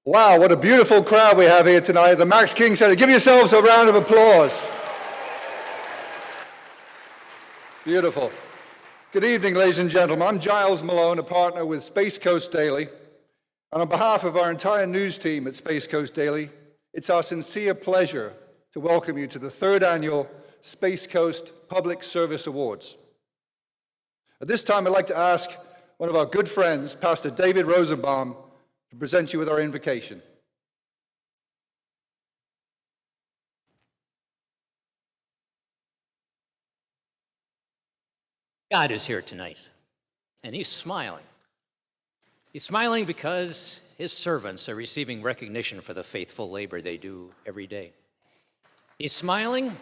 Wow, what a beautiful crowd we have here tonight at the Max King Center. Give yourselves a round of applause. Beautiful. Good evening, ladies and gentlemen. I'm Giles Malone, a partner with Space Coast Daily. And on behalf of our entire news team at Space Coast Daily, it's our sincere pleasure to welcome you to the third annual Space Coast Public Service Awards. At this time, I'd like to ask one of our good friends, Pastor David Rosenbaum, to present you with our invocation. God is here tonight, and he's smiling. He's smiling because his servants are receiving recognition for the faithful labor they do every day. He's smiling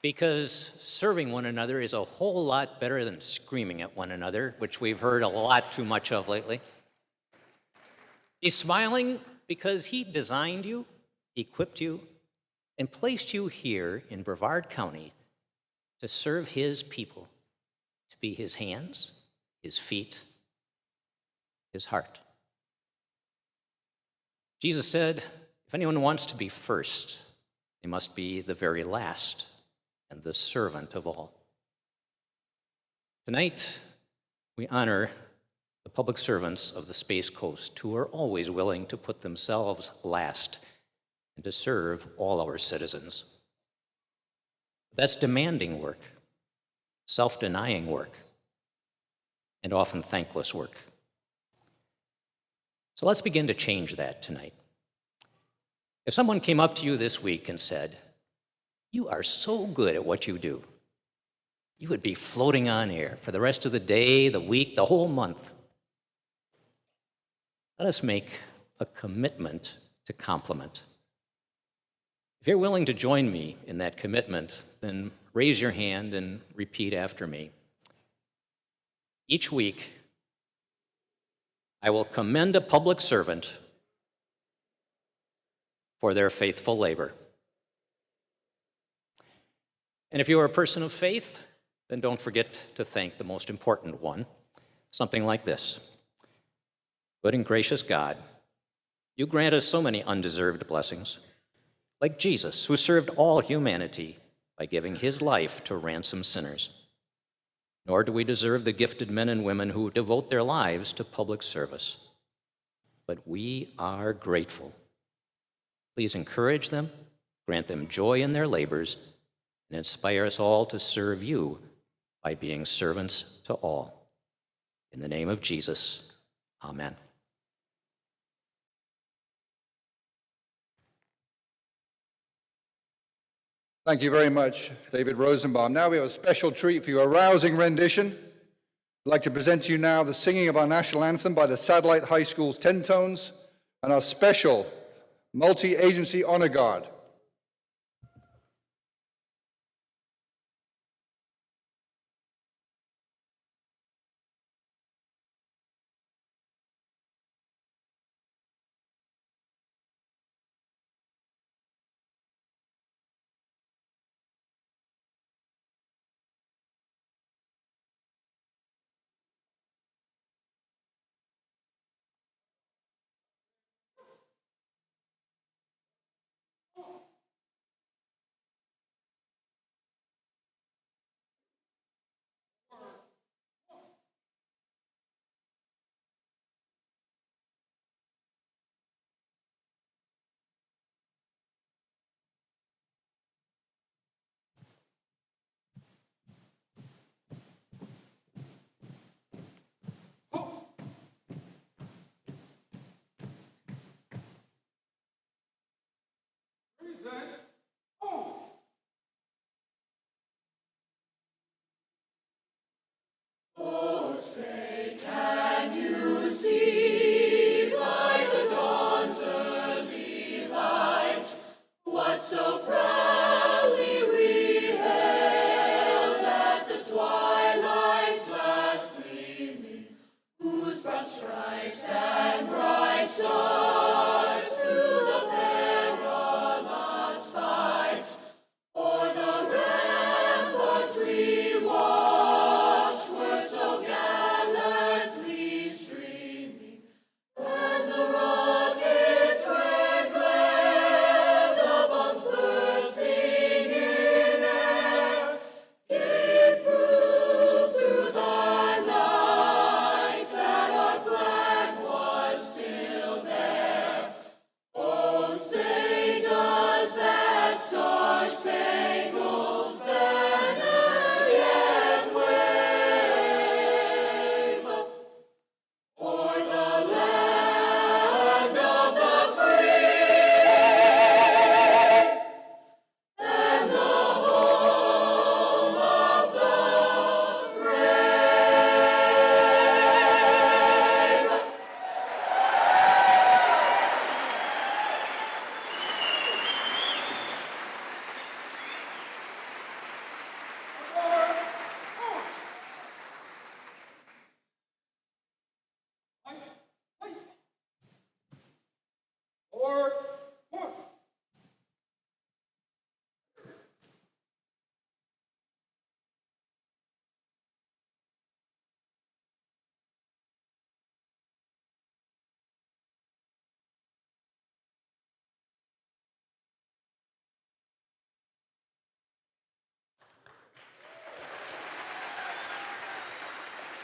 because serving one another is a whole lot better than screaming at one another, which we've heard a lot too much of lately. He's smiling because he designed you, equipped you, and placed you here in Brevard County to serve his people, to be his hands, his feet, his heart. Jesus said, if anyone wants to be first, they must be the very last and the servant of all. Tonight, we honor the public servants of the Space Coast who are always willing to put themselves last and to serve all our citizens. That's demanding work, self-denying work, and often thankless work. So let's begin to change that tonight. If someone came up to you this week and said, "You are so good at what you do," you would be floating on air for the rest of the day, the week, the whole month. Let us make a commitment to compliment. If you're willing to join me in that commitment, then raise your hand and repeat after me. Each week, I will commend a public servant for their faithful labor. And if you are a person of faith, then don't forget to thank the most important one, something like this. Good and gracious God, you grant us so many undeserved blessings, like Jesus, who served all humanity by giving his life to ransom sinners. Nor do we deserve the gifted men and women who devote their lives to public service. But we are grateful. Please encourage them, grant them joy in their labors, and inspire us all to serve you by being servants to all. In the name of Jesus, amen. Thank you very much, David Rosenbaum. Now we have a special treat for you, a rousing rendition. I'd like to present to you now the singing of our national anthem by the Satellite High School's Tentones and our special multi-agency honor guard. Oh, say, can you see by the dawn's early light what so proudly we hailed at the twilight's last gleaming, whose broad stripes and bright stars through the perilous fight o'er the ramparts we watched were so gallantly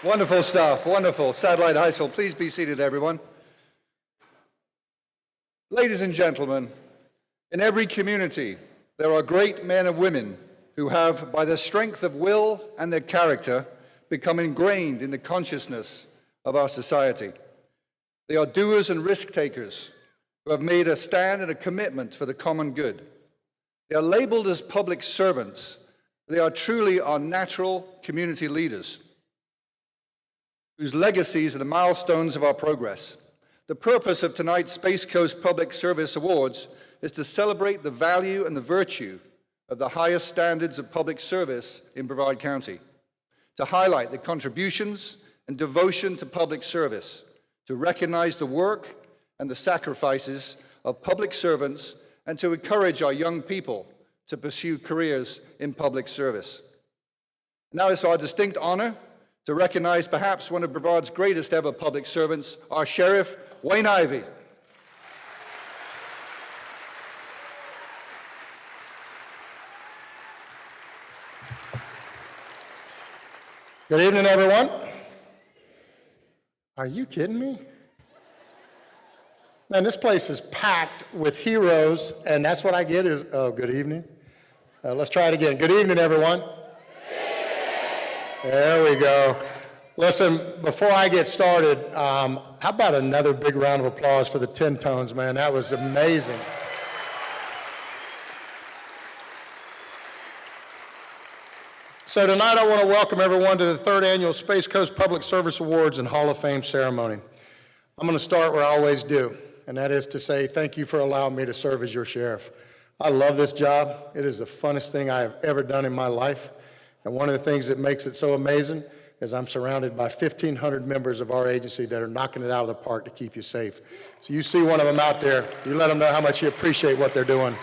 Wonderful stuff, wonderful. Satellite High School, please be seated, everyone. Ladies and gentlemen, in every community, there are great men and women who have, by their strength of will and their character, become ingrained in the consciousness of our society. They are doers and risk takers who have made a stand and a commitment for the common good. They are labeled as public servants. They are truly our natural community leaders, whose legacies are the milestones of our progress. The purpose of tonight's Space Coast Public Service Awards is to celebrate the value and the virtue of the highest standards of public service in Brevard County, to highlight the contributions and devotion to public service, to recognize the work and the sacrifices of public servants, and to encourage our young people to pursue careers in public service. Now it's our distinct honor to recognize perhaps one of Brevard's greatest ever public servants, our Sheriff, Wayne Ivey. Good evening, everyone. Are you kidding me? Man, this place is packed with heroes, and that's what I get is, oh, good evening. Let's try it again. Good evening, everyone. There we go. Listen, before I get started, how about another big round of applause for the 10 Tones, man? That was amazing. So tonight I want to welcome everyone to the 3rd Annual Space Coast Public Service Awards and Hall of Fame ceremony. I'm going to start where I always do, and that is to say thank you for allowing me to serve as your sheriff. I love this job. It is the funnest thing I have ever done in my life. And one of the things that makes it so amazing is I'm surrounded by 1,500 members of our agency that are knocking it out of the park to keep you safe. So you see one of them out there, you let them know how much you appreciate what they're doing.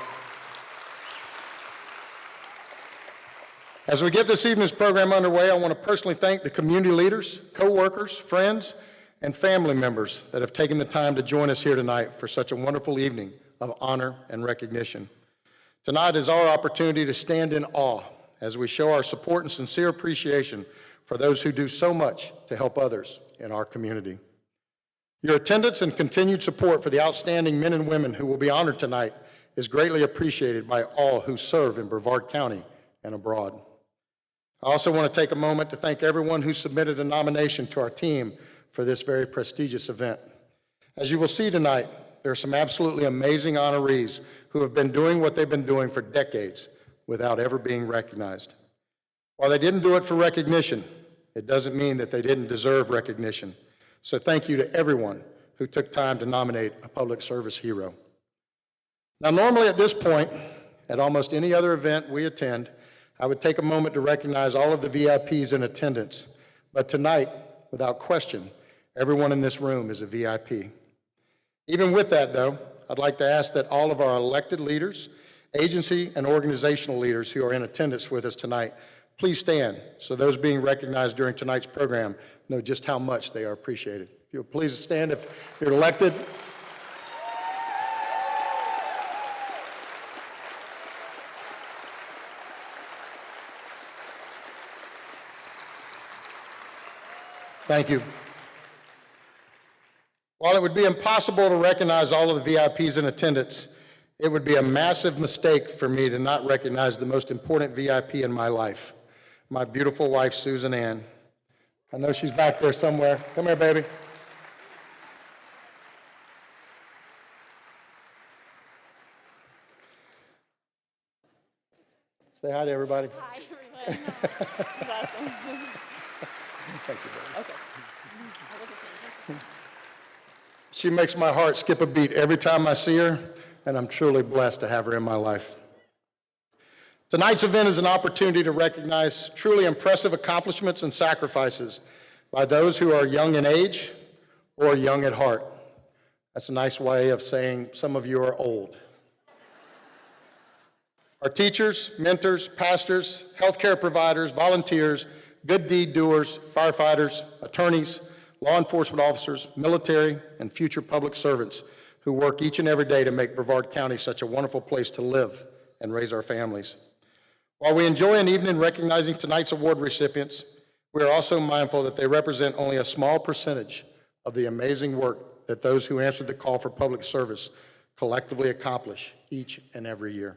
As we get this evening's program underway, I want to personally thank the community leaders, co-workers, friends, and family members that have taken the time to join us here tonight for such a wonderful evening of honor and recognition. Tonight is our opportunity to stand in awe as we show our support and sincere appreciation for those who do so much to help others in our community. Your attendance and continued support for the outstanding men and women who will be honored tonight is greatly appreciated by all who serve in Brevard County and abroad. I also want to take a moment to thank everyone who submitted a nomination to our team for this very prestigious event. As you will see tonight, there are some absolutely amazing honorees who have been doing what they've been doing for decades without ever being recognized. While they didn't do it for recognition, it doesn't mean that they didn't deserve recognition. So thank you to everyone who took time to nominate a public service hero. Now, normally at this point, at almost any other event we attend, I would take a moment to recognize all of the VIPs in attendance. But tonight, without question, everyone in this room is a VIP. Even with that, though, I'd like to ask that all of our elected leaders, agency and organizational leaders who are in attendance with us tonight, please stand so those being recognized during tonight's program know just how much they are appreciated. If you'll please stand if you're elected. Thank you. While it would be impossible to recognize all of the VIPs in attendance, it would be a massive mistake for me to not recognize the most important VIP in my life, my beautiful wife, Susan Ann. I know she's back there somewhere. Come here, baby. Say hi to everybody. Hi, everyone. That's awesome. Thank you, baby. Okay. She makes my heart skip a beat every time I see her, and I'm truly blessed to have her in my life. Tonight's event is an opportunity to recognize truly impressive accomplishments and sacrifices by those who are young in age or young at heart. That's a nice way of saying some of you are old. Our teachers, mentors, pastors, healthcare providers, volunteers, good deed doers, firefighters, attorneys, law enforcement officers, military, and future public servants who work each and every day to make Brevard County such a wonderful place to live and raise our families. While we enjoy an evening recognizing tonight's award recipients, We are also mindful that they represent only a small percentage of the amazing work that those who answered the call for public service collectively accomplish each and every year.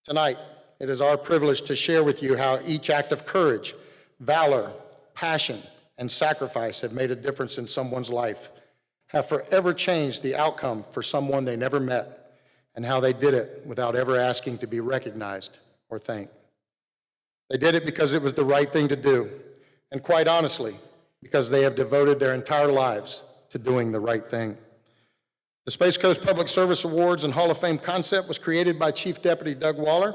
Tonight, it is our privilege to share with you how each act of courage, valor, passion, and sacrifice have made a difference in someone's life, have forever changed the outcome for someone they never met, and how they did it without ever asking to be recognized or thanked. They did it because it was the right thing to do, and quite honestly, because they have devoted their entire lives to doing the right thing. The Space Coast Public Service Awards and Hall of Fame concept was created by Chief Deputy Doug Waller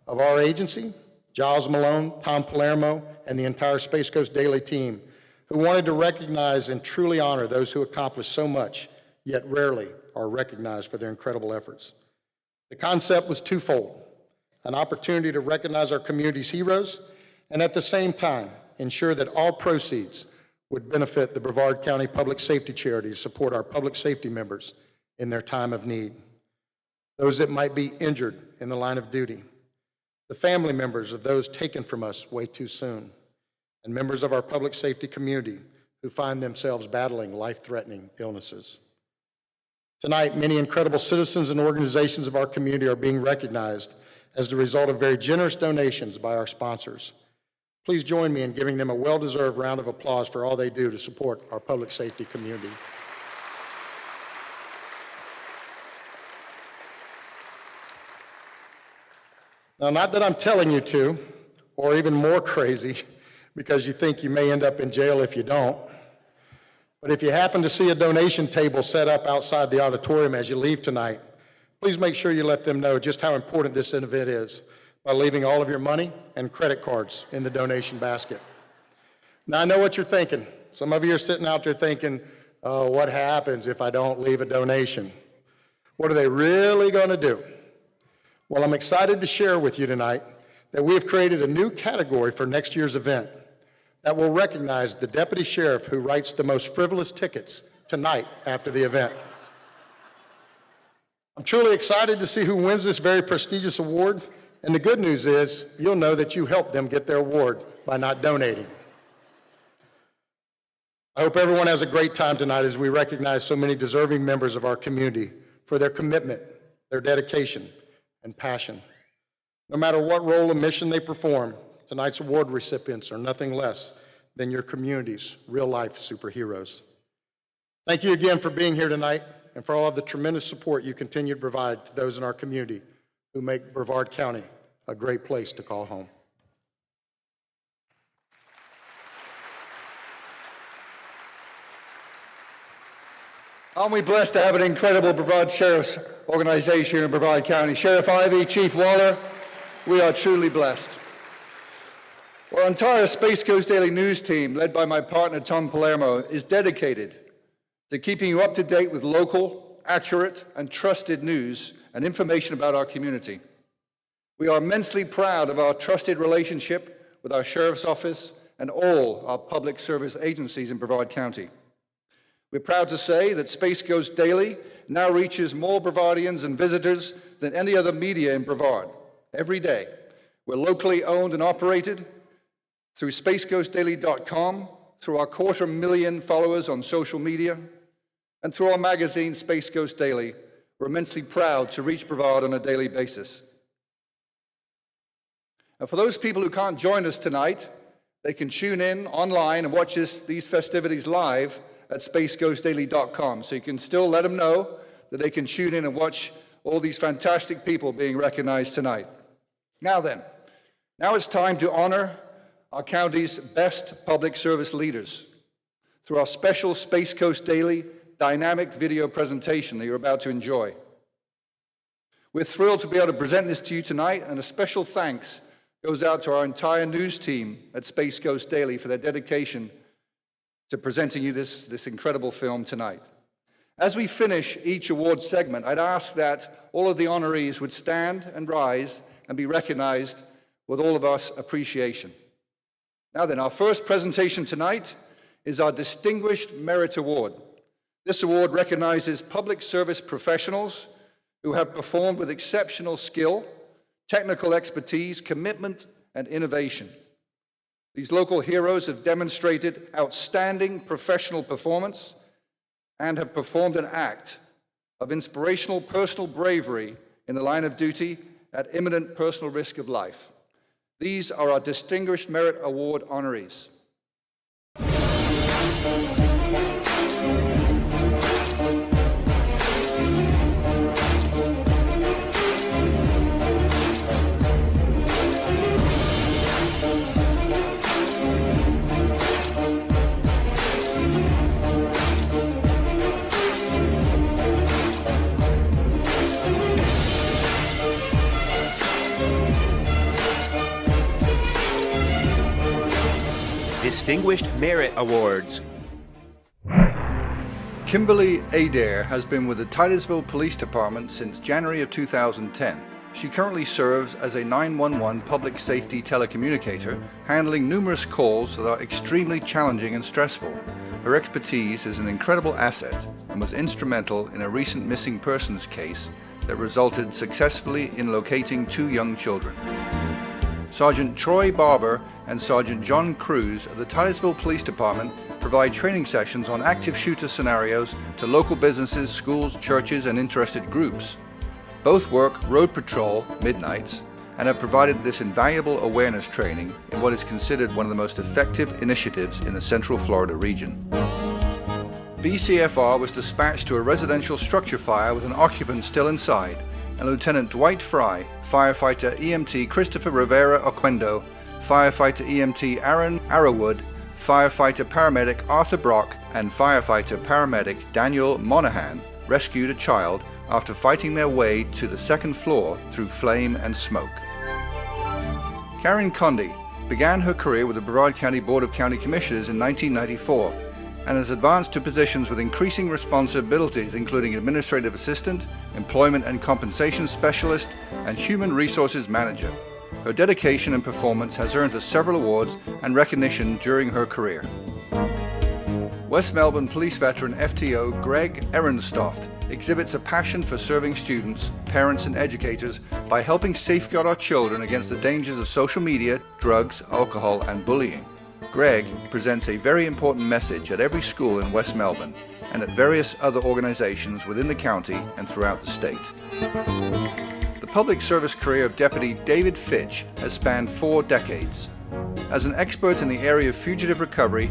of our agency, Giles Malone, Tom Palermo, and the entire Space Coast Daily team, who wanted to recognize and truly honor those who accomplished so much, yet rarely are recognized for their incredible efforts. The concept was twofold: an opportunity to recognize our community's heroes, and at the same time, ensure that all proceeds would benefit the Brevard County Public Safety Charity to support our public safety members in their time of need, those that might be injured in the line of duty, the family members of those taken from us way too soon, and members of our public safety community who find themselves battling life-threatening illnesses. Tonight, many incredible citizens and organizations of our community are being recognized as the result of very generous donations by our sponsors. Please join me in giving them a well-deserved round of applause for all they do to support our public safety community. Now, not that I'm telling you to, or even more crazy, because you think you may end up in jail if you don't, but if you happen to see a donation table set up outside the auditorium as you leave tonight, please make sure you let them know just how important this event is by leaving all of your money and credit cards in the donation basket. Now, I know what you're thinking. Some of you are sitting out there thinking, oh, what happens if I don't leave a donation? What are they really going to do? Well, I'm excited to share with you tonight that we have created a new category for next year's event that will recognize the deputy sheriff who writes the most frivolous tickets tonight after the event. I'm truly excited to see who wins this very prestigious award, and the good news is you'll know that you helped them get their award by not donating. I hope everyone has a great time tonight as we recognize so many deserving members of our community for their commitment, their dedication, and passion. No matter what role or mission they perform, tonight's award recipients are nothing less than your community's real-life superheroes. Thank you again for being here tonight and for all of the tremendous support you continue to provide to those in our community who make Brevard County a great place to call home. Aren't we blessed to have an incredible Brevard Sheriff's organization here in Brevard County? Sheriff Ivey, Chief Waller, we are truly blessed. Our entire Space Coast Daily News team, led by my partner Tom Palermo, is dedicated to keeping you up to date with local, accurate, and trusted news and information about our community. We are immensely proud of our trusted relationship with our Sheriff's Office and all our public service agencies in Brevard County. We're proud to say that Space Coast Daily now reaches more Brevardians and visitors than any other media in Brevard every day. We're locally owned and operated through spacecoastdaily.com, through our 250,000 followers on social media, and through our magazine, Space Coast Daily. We're immensely proud to reach Brevard on a daily basis. And for those people who can't join us tonight, they can tune in online and watch these festivities live at spacecoastdaily.com. So you can still let them know that they can tune in and watch all these fantastic people being recognized tonight. Now it's time to honor our county's best public service leaders through our special Space Coast Daily dynamic video presentation that you're about to enjoy. We're thrilled to be able to present this to you tonight, and a special thanks goes out to our entire news team at Space Coast Daily for their dedication to presenting you this incredible film tonight. As we finish each award segment, I'd ask that all of the honorees would stand and rise and be recognized with all of us appreciation. Now then, our first presentation tonight is our Distinguished Merit Award. This award recognizes public service professionals who have performed with exceptional skill, technical expertise, commitment, and innovation. These local heroes have demonstrated outstanding professional performance and have performed an act of inspirational personal bravery in the line of duty at imminent personal risk of life. These are our Distinguished Merit Award honorees. Distinguished Merit Awards. Kimberly Adair has been with the Titusville Police Department since January of 2010. She currently serves as a 911 public safety telecommunicator, handling numerous calls that are extremely challenging and stressful. Her expertise is an incredible asset and was instrumental in a recent missing persons case that resulted successfully in locating 2 young children. Sergeant Troy Barber and Sergeant John Cruz of the Titusville Police Department provide training sessions on active shooter scenarios to local businesses, schools, churches, and interested groups. Both work road patrol midnights and have provided this invaluable awareness training in what is considered one of the most effective initiatives in the Central Florida region. BCFR was dispatched to a residential structure fire with an occupant still inside, and Lieutenant Dwight Fry, firefighter EMT Christopher Rivera Oquendo, firefighter EMT Aaron Arrowwood, firefighter paramedic Arthur Brock, and firefighter paramedic Daniel Monahan rescued a child after fighting their way to the 2nd floor through flame and smoke. Karen Conde began her career with the Brevard County Board of County Commissioners in 1994 and has advanced to positions with increasing responsibilities including administrative assistant, employment and compensation specialist, and human resources manager. Her dedication and performance has earned her several awards and recognition during her career. West Melbourne police veteran FTO Greg Ehrenstoft exhibits a passion for serving students, parents, and educators by helping safeguard our children against the dangers of social media, drugs, alcohol, and bullying. Greg presents a very important message at every school in West Melbourne and at various other organizations within the county and throughout the state. The public service career of Deputy David Fitch has spanned 4 decades. As an expert in the area of fugitive recovery,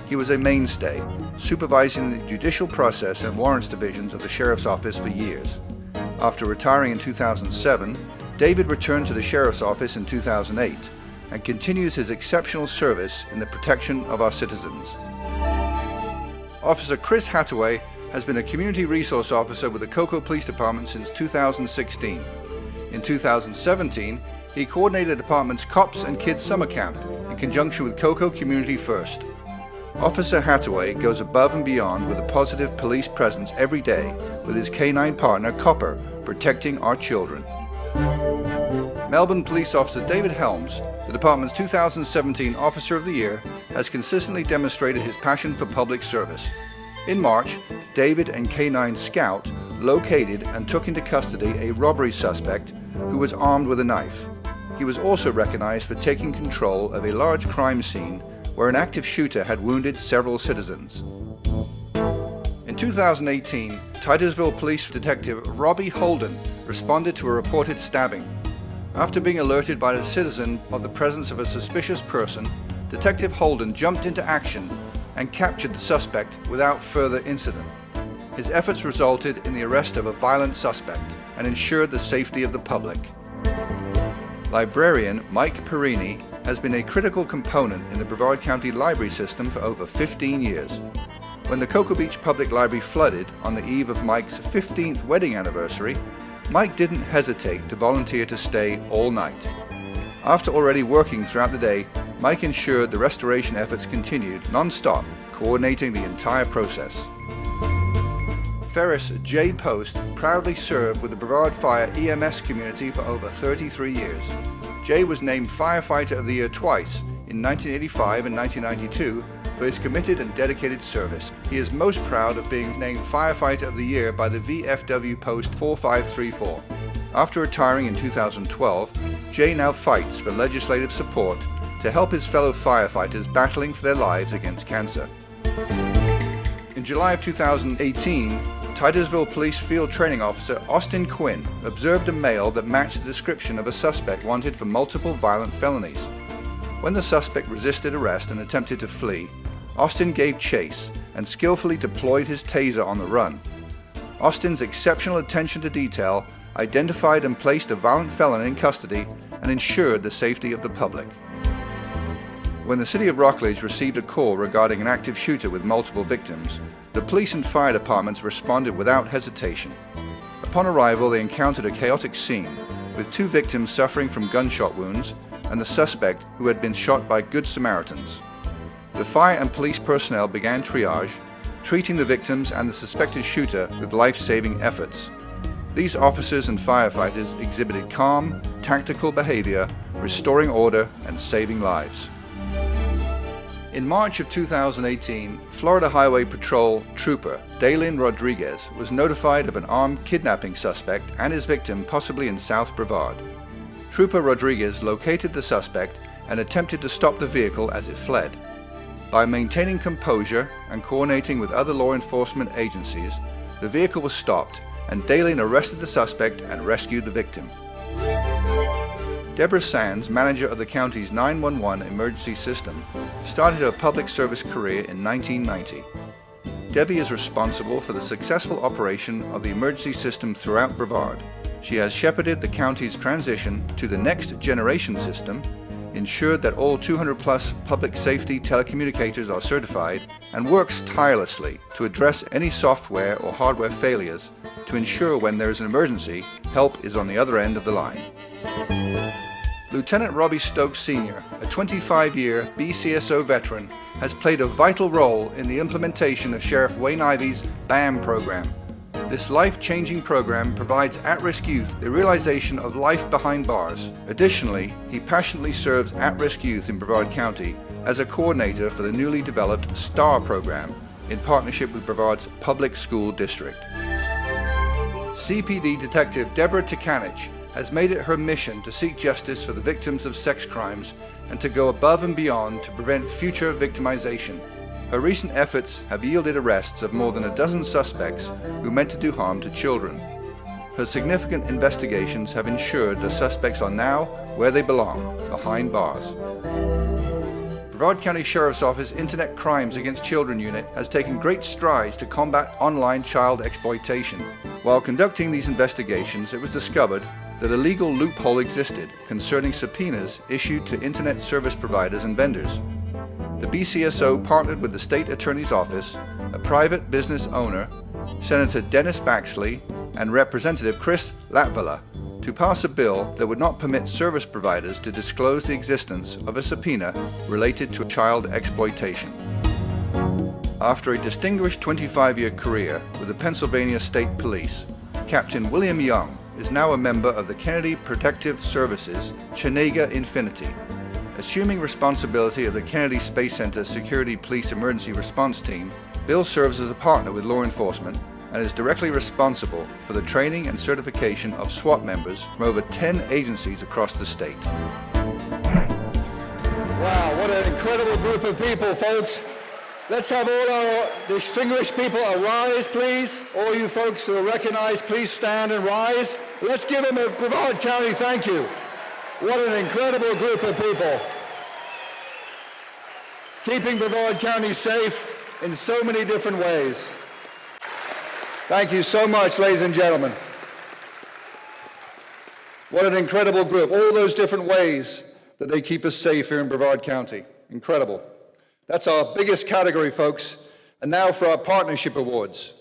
he was a mainstay, supervising the judicial process and warrants divisions of the Sheriff's Office for years. After retiring in 2007, David returned to the Sheriff's Office in 2008 and continues his exceptional service in the protection of our citizens. Officer Chris Hathaway has been a community resource officer with the Cocoa Police Department since 2016. In 2017, he coordinated the department's Cops and Kids Summer Camp in conjunction with Cocoa Community First. Officer Hathaway goes above and beyond with a positive police presence every day with his canine partner Copper, protecting our children. Melbourne Police Officer David Helms, the department's 2017 Officer of the Year, has consistently demonstrated his passion for public service. In March, David and K9 Scout located and took into custody a robbery suspect who was armed with a knife. He was also recognized for taking control of a large crime scene where an active shooter had wounded several citizens. In 2018, Titusville Police Detective Robbie Holden responded to a reported stabbing. After being alerted by a citizen of the presence of a suspicious person, Detective Holden jumped into action and captured the suspect without further incident. His efforts resulted in the arrest of a violent suspect and ensured the safety of the public. Librarian Mike Perini has been a critical component in the Brevard County Library system for over 15 years. When the Cocoa Beach Public Library flooded on the eve of Mike's 15th wedding anniversary, Mike didn't hesitate to volunteer to stay all night. After already working throughout the day, Mike ensured the restoration efforts continued non-stop, coordinating the entire process. Ferris J. Post proudly served with the Brevard Fire EMS community for over 33 years. Jay was named Firefighter of the Year twice, in 1985 and 1992, for his committed and dedicated service. He is most proud of being named Firefighter of the Year by the VFW Post 4534. After retiring in 2012, Jay now fights for legislative support to help his fellow firefighters battling for their lives against cancer. In July of 2018, Titusville Police Field Training Officer Austin Quinn observed a male that matched the description of a suspect wanted for multiple violent felonies. When the suspect resisted arrest and attempted to flee, Austin gave chase and skillfully deployed his taser on the run. Austin's exceptional attention to detail identified and placed a violent felon in custody and ensured the safety of the public. When the City of Rockledge received a call regarding an active shooter with multiple victims, the police and fire departments responded without hesitation. Upon arrival, they encountered a chaotic scene, with 2 victims suffering from gunshot wounds and the suspect who had been shot by Good Samaritans. The fire and police personnel began triage, treating the victims and the suspected shooter with life-saving efforts. These officers and firefighters exhibited calm, tactical behavior, restoring order and saving lives. In March of 2018, Florida Highway Patrol Trooper Daylin Rodriguez was notified of an armed kidnapping suspect and his victim possibly in South Brevard. Trooper Rodriguez located the suspect and attempted to stop the vehicle as it fled. By maintaining composure and coordinating with other law enforcement agencies, the vehicle was stopped and Daylin arrested the suspect and rescued the victim. Deborah Sands, manager of the county's 911 emergency system, started her public service career in 1990. Debbie is responsible for the successful operation of the emergency system throughout Brevard. She has shepherded the county's transition to the next generation system, ensured that all 200-plus public safety telecommunicators are certified, and works tirelessly to address any software or hardware failures to ensure when there is an emergency, help is on the other end of the line. Lieutenant Robbie Stokes Sr., a 25-year BCSO veteran, has played a vital role in the implementation of Sheriff Wayne Ivey's BAM program. This life-changing program provides at-risk youth the realization of life behind bars. Additionally, he passionately serves at-risk youth in Brevard County as a coordinator for the newly developed STAR program in partnership with Brevard's Public School District. CPD Detective Deborah Tikanich has made it her mission to seek justice for the victims of sex crimes and to go above and beyond to prevent future victimization. Her recent efforts have yielded arrests of more than a dozen suspects who meant to do harm to children. Her significant investigations have ensured the suspects are now where they belong, behind bars. Brevard County Sheriff's Office Internet Crimes Against Children Unit has taken great strides to combat online child exploitation. While conducting these investigations, it was discovered that a legal loophole existed concerning subpoenas issued to internet service providers and vendors. The BCSO partnered with the State Attorney's Office, a private business owner, Senator Dennis Baxley, and Representative Chris Latvala to pass a bill that would not permit service providers to disclose the existence of a subpoena related to child exploitation. After a distinguished 25-year career with the Pennsylvania State Police, Captain William Young is now a member of the Kennedy Protective Services Chenega Infinity. Assuming responsibility of the Kennedy Space Center Security Police Emergency Response Team, Bill serves as a partner with law enforcement and is directly responsible for the training and certification of SWAT members from over 10 agencies across the state. Wow, what an incredible group of people, folks. Let's have all our distinguished people arise, please. All you folks who are recognized, please stand and rise. Let's give them a Brevard County thank you. What an incredible group of people. Keeping Brevard County safe in so many different ways. Thank you so much, ladies and gentlemen. What an incredible group. All those different ways that they keep us safe here in Brevard County. Incredible. That's our biggest category, folks. And now for our partnership awards.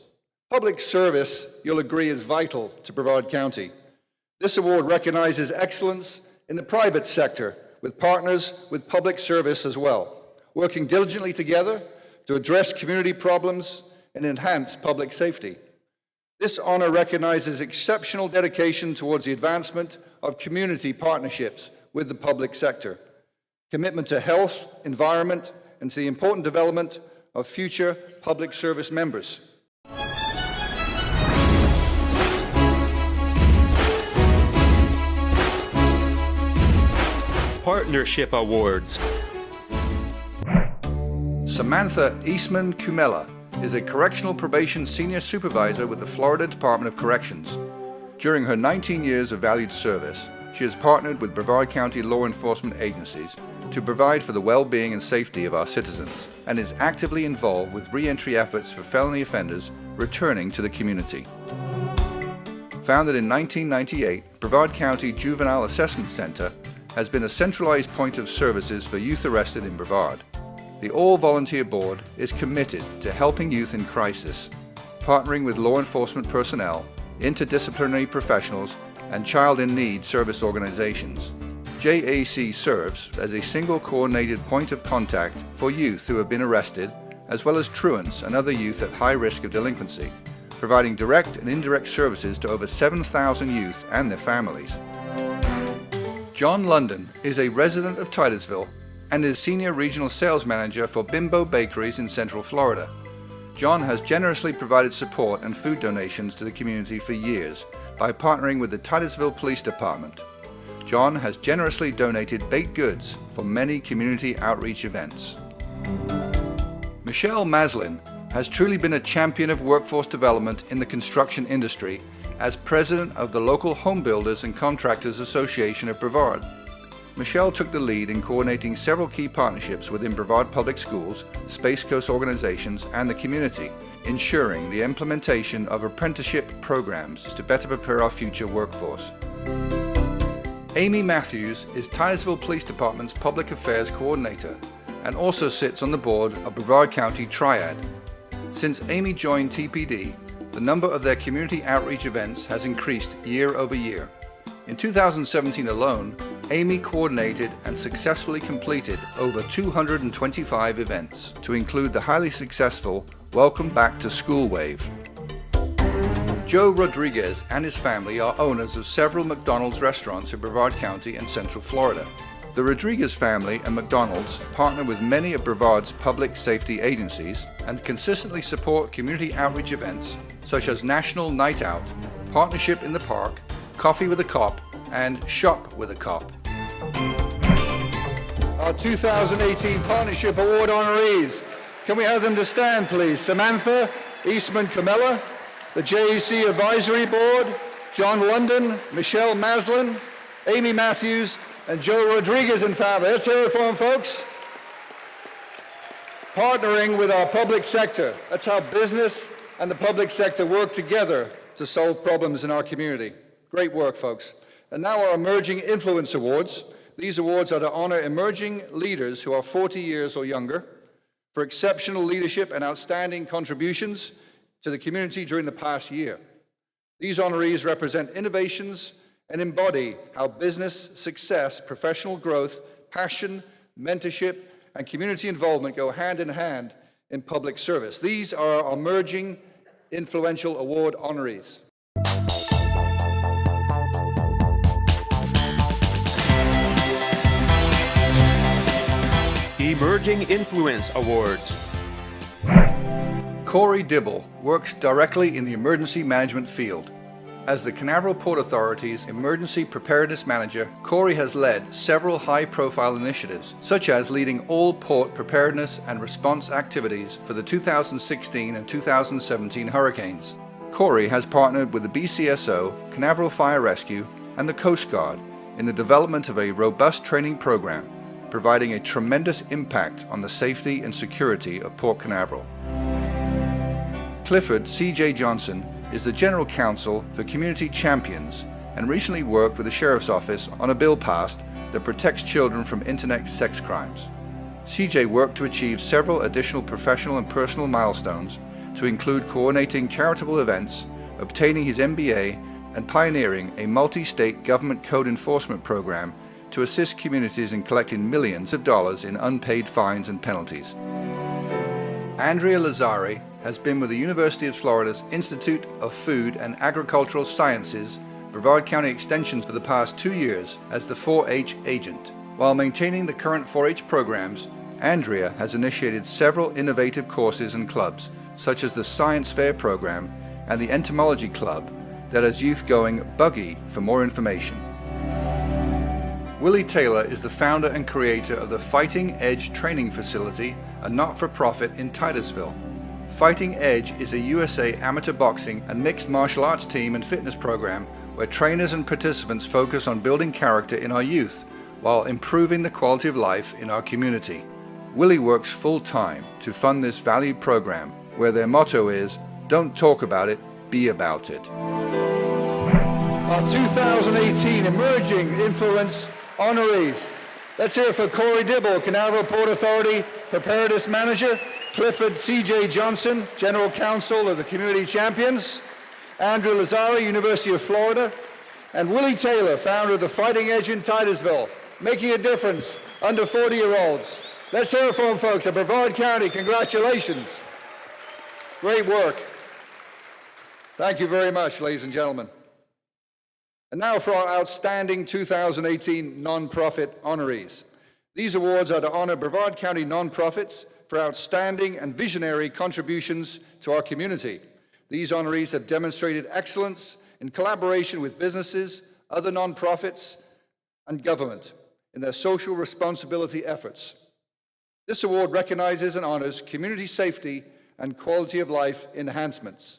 Public service, you'll agree, is vital to Brevard County. This award recognizes excellence in the private sector with partners with public service as well, working diligently together to address community problems and enhance public safety. This honor recognizes exceptional dedication towards the advancement of community partnerships with the public sector, commitment to health, environment, and to the important development of future public service members. Partnership Awards. Samantha Eastman Kumela is a correctional probation senior supervisor with the Florida Department of Corrections. During her 19 years of valued service, she has partnered with Brevard County law enforcement agencies to provide for the well-being and safety of our citizens, and is actively involved with re-entry efforts for felony offenders returning to the community. Founded in 1998, Brevard County Juvenile Assessment Center has been a centralized point of services for youth arrested in Brevard. The all-volunteer board is committed to helping youth in crisis, partnering with law enforcement personnel, interdisciplinary professionals, and child in need service organizations. JAC serves as a single coordinated point of contact for youth who have been arrested, as well as truants and other youth at high risk of delinquency, providing direct and indirect services to over 7,000 youth and their families. John London is a resident of Titusville and is Senior Regional Sales Manager for Bimbo Bakeries in Central Florida. John has generously provided support and food donations to the community for years by partnering with the Titusville Police Department. John has generously donated baked goods for many community outreach events. Michelle Maslin has truly been a champion of workforce development in the construction industry as president of the local Home Builders and Contractors Association of Brevard. Michelle took the lead in coordinating several key partnerships within Brevard Public Schools, Space Coast organizations, and the community, ensuring the implementation of apprenticeship programs to better prepare our future workforce. Amy Matthews is Titusville Police Department's Public Affairs Coordinator and also sits on the board of Brevard County Triad. Since Amy joined TPD, the number of their community outreach events has increased year over year. In 2017 alone, Amy coordinated and successfully completed over 225 events, to include the highly successful Welcome Back to School Wave. Joe Rodriguez and his family are owners of several McDonald's restaurants in Brevard County and Central Florida. The Rodriguez family and McDonald's partner with many of Brevard's public safety agencies and consistently support community outreach events such as National Night Out, Partnership in the Park, Coffee with a Cop, and Shop with a Cop. Our 2018 Partnership Award honorees. Can we have them to stand, please? Samantha Eastman Kumela, the JAC Advisory Board, John London, Michelle Maslin, Amy Matthews, and Joe Rodriguez and family. Let's hear it for them, folks. Partnering with our public sector. That's how business and the public sector work together to solve problems in our community. Great work, folks. And now our Emerging Influence Awards. These awards are to honor emerging leaders who are 40 years or younger for exceptional leadership and outstanding contributions to the community during the past year. These honorees represent innovations and embody how business success, professional growth, passion, mentorship, and community involvement go hand in hand in public service. These are our Emerging Influential Award honorees. Emerging Influence Awards. Corey Dibble works directly in the emergency management field. As the Canaveral Port Authority's Emergency Preparedness Manager, Corey has led several high-profile initiatives, such as leading all port preparedness and response activities for the 2016 and 2017 hurricanes. Corey has partnered with the BCSO, Canaveral Fire Rescue, and the Coast Guard in the development of a robust training program, providing a tremendous impact on the safety and security of Port Canaveral. Clifford C.J. Johnson is the General Counsel for Community Champions and recently worked with the Sheriff's Office on a bill passed that protects children from internet sex crimes. CJ worked to achieve several additional professional and personal milestones, to include coordinating charitable events, obtaining his MBA, and pioneering a multi-state government code enforcement program to assist communities in collecting millions of dollars in unpaid fines and penalties. Andrea Lazari has been with the University of Florida's Institute of Food and Agricultural Sciences, Brevard County Extension for the past 2 years as the 4-H agent. While maintaining the current 4-H programs, Andrea has initiated several innovative courses and clubs, such as the Science Fair program and the Entomology Club, that has youth going buggy for more information. Willie Taylor is the founder and creator of the Fighting Edge Training Facility a not-for-profit in Titusville. Fighting Edge is a USA amateur boxing and mixed martial arts team and fitness program where trainers and participants focus on building character in our youth while improving the quality of life in our community. Willie works full-time to fund this valued program where their motto is, "Don't talk about it, be about it." Our 2018 Emerging Influence honorees. Let's hear for Corey Dibble, Canaveral Port Authority Preparedness Manager, Clifford C.J. Johnson, General Counsel of the Community Champions, Andrew Lazari, University of Florida, and Willie Taylor, founder of the Fighting Edge in Titusville, making a difference under 40-year-olds. Let's hear it for them, folks, at Brevard County. Congratulations. Great work. Thank you very much, ladies and gentlemen. And now for our outstanding 2018 nonprofit honorees. These awards are to honor Brevard County nonprofits for outstanding and visionary contributions to our community. These honorees have demonstrated excellence in collaboration with businesses, other nonprofits, and government in their social responsibility efforts. This award recognizes and honors community safety and quality of life enhancements.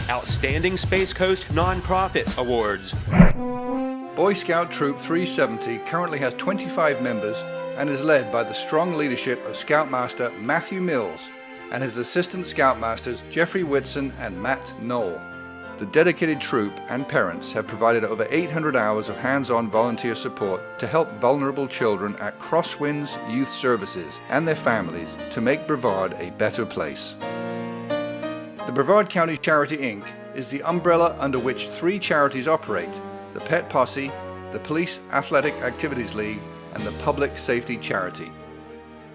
Outstanding Space Coast Nonprofit Awards. Boy Scout Troop 370 currently has 25 members and is led by the strong leadership of Scoutmaster Matthew Mills and his assistant Scoutmasters Jeffrey Whitson and Matt Knoll. The dedicated troop and parents have provided over 800 hours of hands-on volunteer support to help vulnerable children at Crosswinds Youth Services and their families to make Brevard a better place. The Brevard County Charity Inc. is the umbrella under which 3 charities operate: the Pet Posse, the Police Athletic Activities League, and the Public Safety Charity.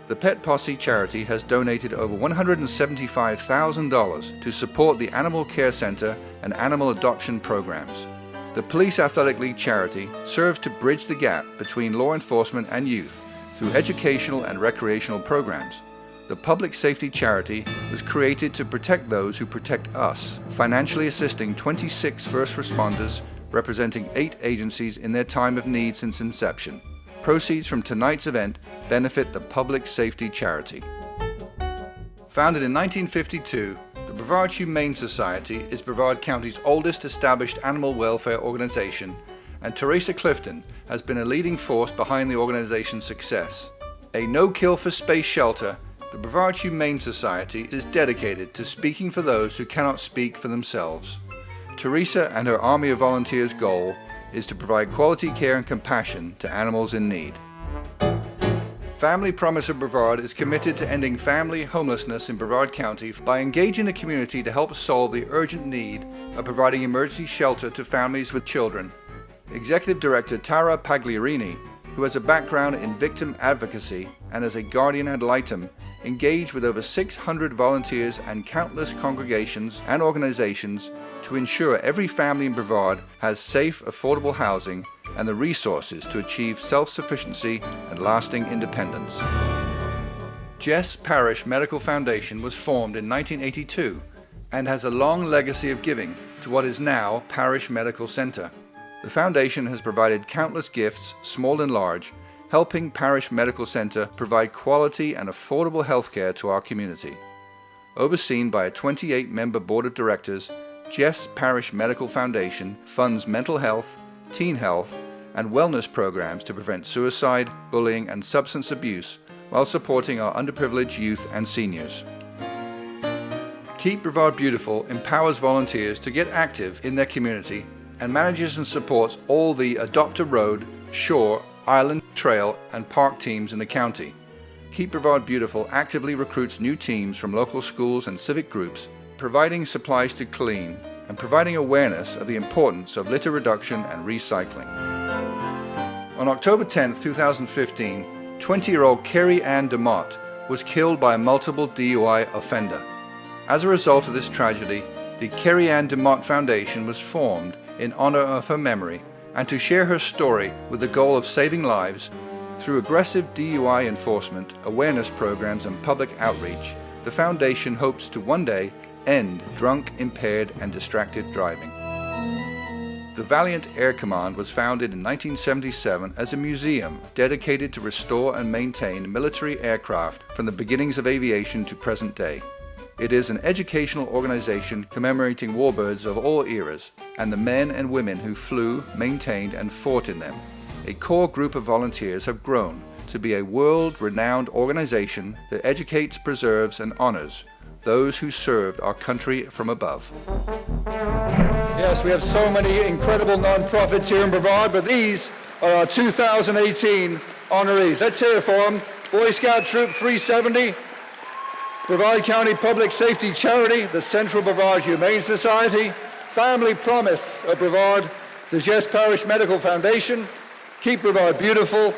The Pet Posse charity has donated over $175,000 to support the Animal Care Center and animal adoption programs. The Police Athletic League charity serves to bridge the gap between law enforcement and youth through educational and recreational programs. The Public Safety Charity was created to protect those who protect us, financially assisting 26 first responders representing 8 agencies in their time of need since inception. Proceeds from tonight's event benefit the Public Safety Charity. Founded in 1952, the Brevard Humane Society is Brevard County's oldest established animal welfare organization, and Teresa Clifton has been a leading force behind the organization's success. A no-kill for space shelter, the Brevard Humane Society is dedicated to speaking for those who cannot speak for themselves. Teresa and her Army of Volunteers' goal is to provide quality care and compassion to animals in need. Family Promise of Brevard is committed to ending family homelessness in Brevard County by engaging the community to help solve the urgent need of providing emergency shelter to families with children. Executive Director Tara Pagliarini, who has a background in victim advocacy and as a guardian ad litem, engaged with over 600 volunteers and countless congregations and organizations to ensure every family in Brevard has safe, affordable housing and the resources to achieve self-sufficiency and lasting independence. Jess Parish Medical Foundation was formed in 1982 and has a long legacy of giving to what is now Parish Medical Center. The foundation has provided countless gifts, small and large, helping Parish Medical Center provide quality and affordable health care to our community. Overseen by a 28-member board of directors, Jess Parish Medical Foundation funds mental health, teen health, and wellness programs to prevent suicide, bullying, and substance abuse while supporting our underprivileged youth and seniors. Keep Brevard Beautiful empowers volunteers to get active in their community and manages and supports all the Adopt a Road, Shore, Island, Trail, and Park teams in the county. Keep Brevard Beautiful actively recruits new teams from local schools and civic groups, providing supplies to clean and providing awareness of the importance of litter reduction and recycling. On October 10, 2015, 20-year-old Carrie Ann DeMott was killed by a multiple DUI offender. As a result of this tragedy, the Carrie Ann DeMott Foundation was formed in honor of her memory and to share her story with the goal of saving lives. Through aggressive DUI enforcement, awareness programs, and public outreach, the Foundation hopes to one day end drunk, impaired, and distracted driving. The Valiant Air Command was founded in 1977 as a museum dedicated to restore and maintain military aircraft from the beginnings of aviation to present day. It is an educational organization commemorating warbirds of all eras and the men and women who flew, maintained, and fought in them. A core group of volunteers have grown to be a world-renowned organization that educates, preserves, and honors those who served our country from above. Yes, we have so many incredible nonprofits here in Brevard, but these are our 2018 honorees. Let's hear it for them. Boy Scout Troop 370, Brevard County Public Safety Charity, the Central Brevard Humane Society, Family Promise of Brevard, the Jess Parish Medical Foundation, Keep Brevard Beautiful,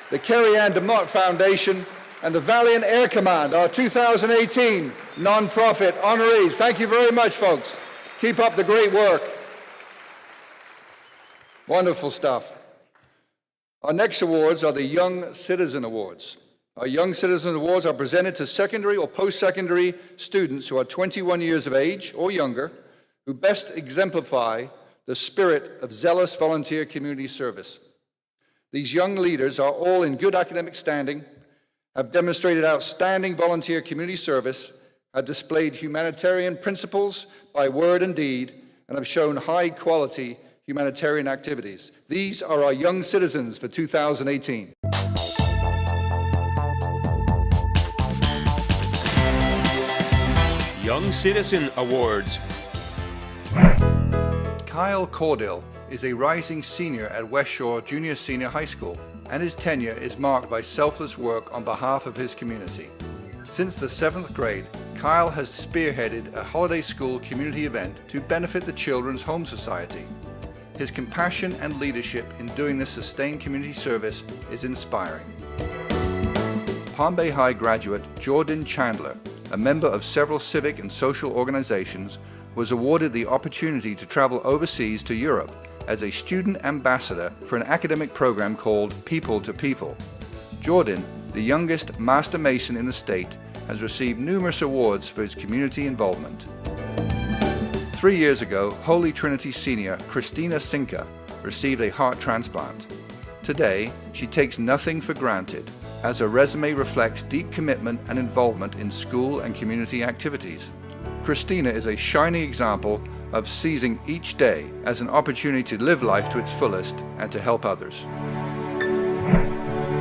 the Kerry Ann DeMott Foundation, and the Valiant Air Command, our 2018 nonprofit honorees. Thank you very much, folks. Keep up the great work. Wonderful stuff. Our next awards are the Young Citizen Awards. Our Young Citizen Awards are presented to secondary or post-secondary students who are 21 years of age or younger, who best exemplify the spirit of zealous volunteer community service. These young leaders are all in good academic standing, have demonstrated outstanding volunteer community service, have displayed humanitarian principles by word and deed, and have shown high-quality humanitarian activities. These are our Young Citizens for 2018. Young Citizen Awards. Kyle Cordill is a rising senior at West Shore Junior Senior High School, and his tenure is marked by selfless work on behalf of his community. Since the 7th grade, Kyle has spearheaded a holiday school community event to benefit the Children's Home Society. His compassion and leadership in doing this sustained community service is inspiring. Palm Bay High graduate Jordan Chandler, a member of several civic and social organizations, was awarded the opportunity to travel overseas to Europe as a student ambassador for an academic program called People to People. Jordan, the youngest Master Mason in the state, has received numerous awards for his community involvement. 3 years ago, Holy Trinity senior Christina Sinka received a heart transplant. Today, she takes nothing for granted, as her resume reflects deep commitment and involvement in school and community activities. Christina is a shining example of seizing each day as an opportunity to live life to its fullest and to help others.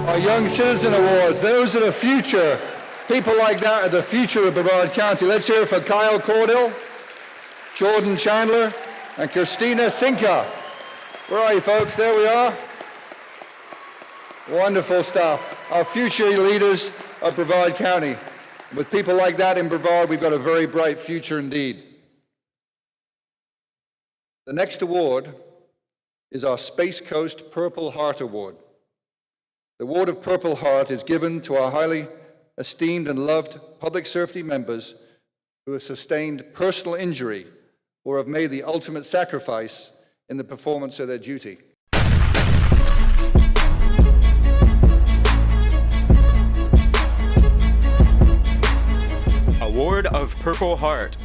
Our Young Citizen Awards, those are the future. People like that are the future of Brevard County. Let's hear it for Kyle Cordill, Jordan Chandler, and Christina Sinka. Where are you, folks? There we are. Wonderful stuff. Our future leaders of Brevard County. With people like that in Brevard, we've got a very bright future indeed. The next award is our Space Coast Purple Heart Award. The Award of Purple Heart is given to our highly esteemed and loved public safety members who have sustained personal injury or have made the ultimate sacrifice in the performance of their duty. Award of Purple Heart.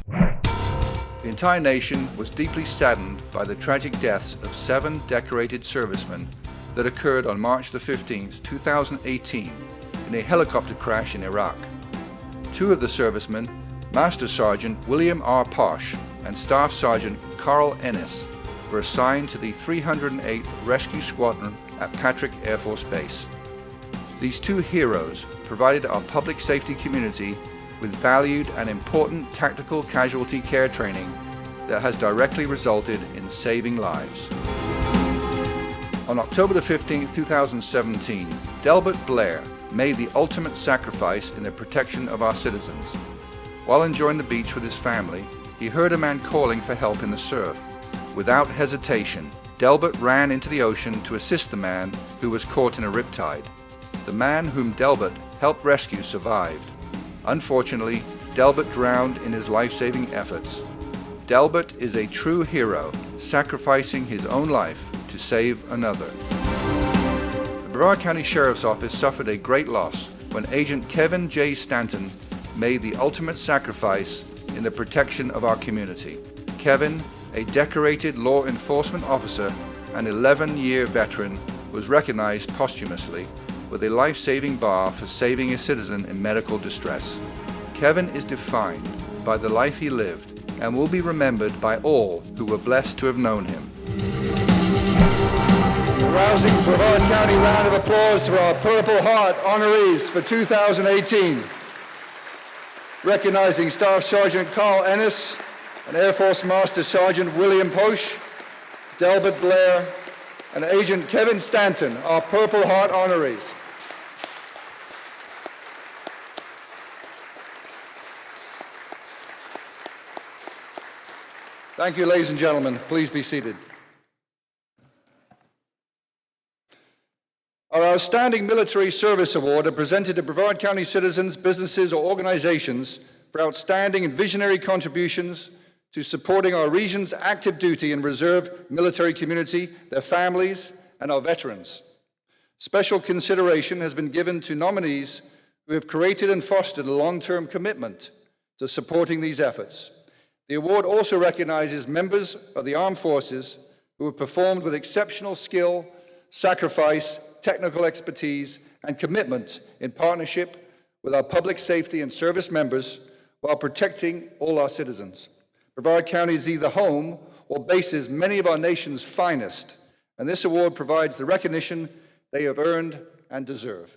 The entire nation was deeply saddened by the tragic deaths of 7 decorated servicemen that occurred on March the 15th, 2018, in a helicopter crash in Iraq. 2 of the servicemen, Master Sergeant William R. Posh and Staff Sergeant Carl Ennis, were assigned to the 308th Rescue Squadron at Patrick Air Force Base. These 2 heroes provided our public safety community with valued and important tactical casualty care training that has directly resulted in saving lives. On October the 15th, 2017, Delbert Blair made the ultimate sacrifice in the protection of our citizens. While enjoying the beach with his family, he heard a man calling for help in the surf. Without hesitation, Delbert ran into the ocean to assist the man who was caught in a riptide. The man whom Delbert helped rescue survived. Unfortunately, Delbert drowned in his life-saving efforts. Delbert is a true hero, sacrificing his own life to save another. The Brevard County Sheriff's Office suffered a great loss when Agent Kevin J. Stanton made the ultimate sacrifice in the protection of our community. Kevin, a decorated law enforcement officer and 11-year veteran, was recognized posthumously with a life-saving bar for saving a citizen in medical distress. Kevin is defined by the life he lived and will be remembered by all who were blessed to have known him. A rousing Brevard County round of applause for our Purple Heart honorees for 2018. Recognizing Staff Sergeant Carl Ennis and Air Force Master Sergeant William Posch, Delbert Blair, and Agent Kevin Stanton, our Purple Heart honorees. Thank you, ladies and gentlemen. Please be seated. Our Outstanding Military Service Award are presented to Brevard County citizens, businesses, or organizations for outstanding and visionary contributions to supporting our region's active duty and reserve military community, their families, and our veterans. Special consideration has been given to nominees who have created and fostered a long-term commitment to supporting these efforts. The award also recognizes members of the armed forces who have performed with exceptional skill, sacrifice, technical expertise, and commitment in partnership with our public safety and service members while protecting all our citizens. Brevard County is either home or bases many of our nation's finest, and this award provides the recognition they have earned and deserve.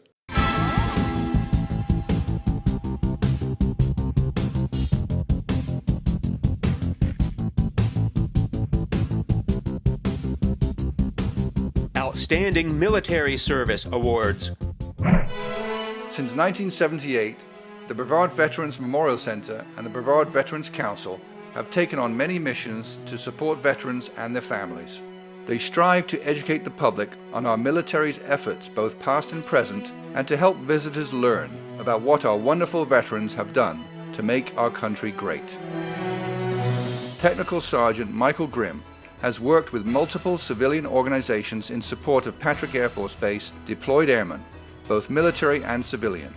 Outstanding Military Service Awards. Since 1978, the Brevard Veterans Memorial Center and the Brevard Veterans Council have taken on many missions to support veterans and their families. They strive to educate the public on our military's efforts, both past and present, and to help visitors learn about what our wonderful veterans have done to make our country great. Technical Sergeant Michael Grimm has worked with multiple civilian organizations in support of Patrick Air Force Base deployed airmen, both military and civilian.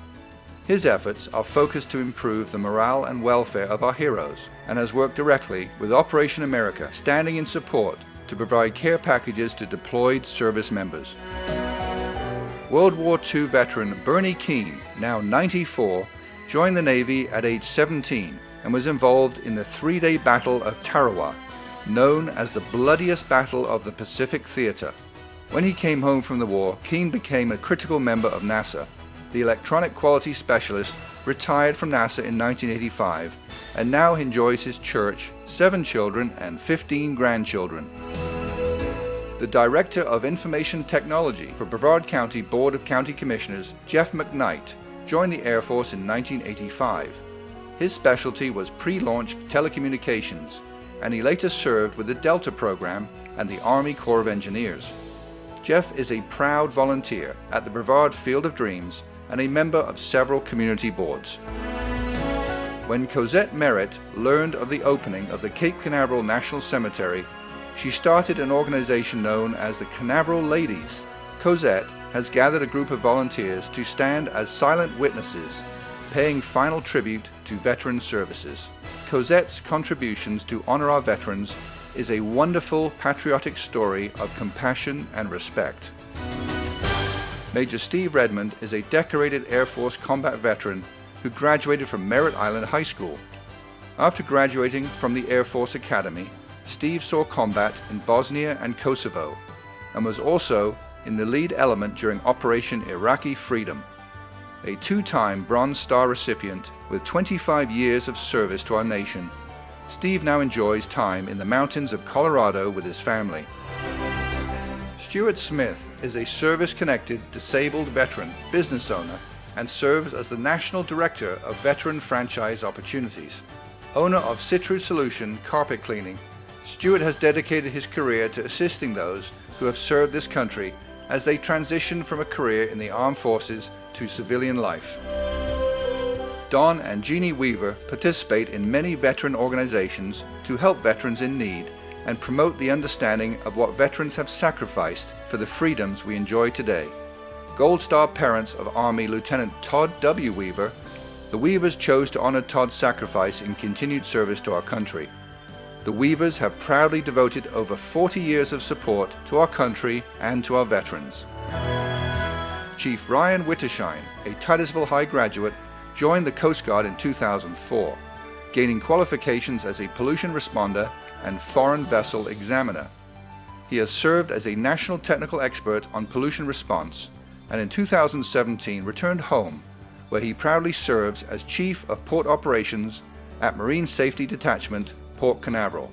His efforts are focused to improve the morale and welfare of our heroes, and has worked directly with Operation America, standing in support to provide care packages to deployed service members. World War II veteran Bernie Keene, now 94, joined the Navy at age 17 and was involved in the three-day Battle of Tarawa, known as the bloodiest battle of the Pacific Theater. When he came home from the war, Keene became a critical member of NASA. The electronic quality specialist retired from NASA in 1985 and now enjoys his church, 7 children, and 15 grandchildren. The Director of Information Technology for Brevard County Board of County Commissioners, Jeff McKnight, joined the Air Force in 1985. His specialty was pre-launch telecommunications, and he later served with the Delta program and the Army Corps of Engineers. Jeff is a proud volunteer at the Brevard Field of Dreams and a member of several community boards. When Cosette Merritt learned of the opening of the Cape Canaveral National Cemetery, she started an organization known as the Canaveral Ladies. Cosette has gathered a group of volunteers to stand as silent witnesses, paying final tribute to veteran services. Cosette's contributions to honor our veterans is a wonderful patriotic story of compassion and respect. Major Steve Redmond is a decorated Air Force combat veteran who graduated from Merritt Island High School. After graduating from the Air Force Academy, Steve saw combat in Bosnia and Kosovo and was also in the lead element during Operation Iraqi Freedom. A 2-time Bronze Star recipient with 25 years of service to our nation, Steve now enjoys time in the mountains of Colorado with his family. Stuart Smith is a service-connected disabled veteran business owner and serves as the National Director of Veteran Franchise Opportunities. Owner of Citru Solution Carpet Cleaning, Stuart has dedicated his career to assisting those who have served this country as they transition from a career in the armed forces to civilian life. Don and Jeannie Weaver participate in many veteran organizations to help veterans in need and promote the understanding of what veterans have sacrificed for the freedoms we enjoy today. Gold Star parents of Army Lieutenant Todd W. Weaver, the Weavers chose to honor Todd's sacrifice in continued service to our country. The Weavers have proudly devoted over 40 years of support to our country and to our veterans. Chief Ryan Wittershine, a Titusville High graduate, joined the Coast Guard in 2004, gaining qualifications as a pollution responder and foreign vessel examiner. He has served as a national technical expert on pollution response, and in 2017 returned home, where he proudly serves as Chief of Port Operations at Marine Safety Detachment, Port Canaveral.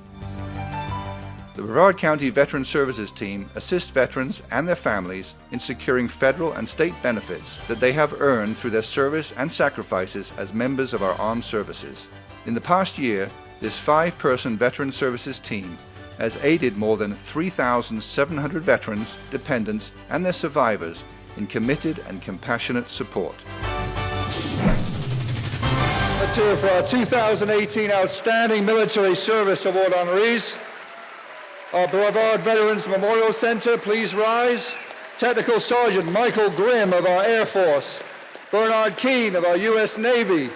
The Brevard County Veteran Services Team assists veterans and their families in securing federal and state benefits that they have earned through their service and sacrifices as members of our armed services. In the past year, this 5-person Veteran Services team has aided more than 3,700 veterans, dependents, and their survivors in committed and compassionate support. Let's hear it for our 2018 Outstanding Military Service Award honorees. Our Brevard Veterans Memorial Center, please rise. Technical Sergeant Michael Grimm of our Air Force, Bernard Keene of our U.S. Navy,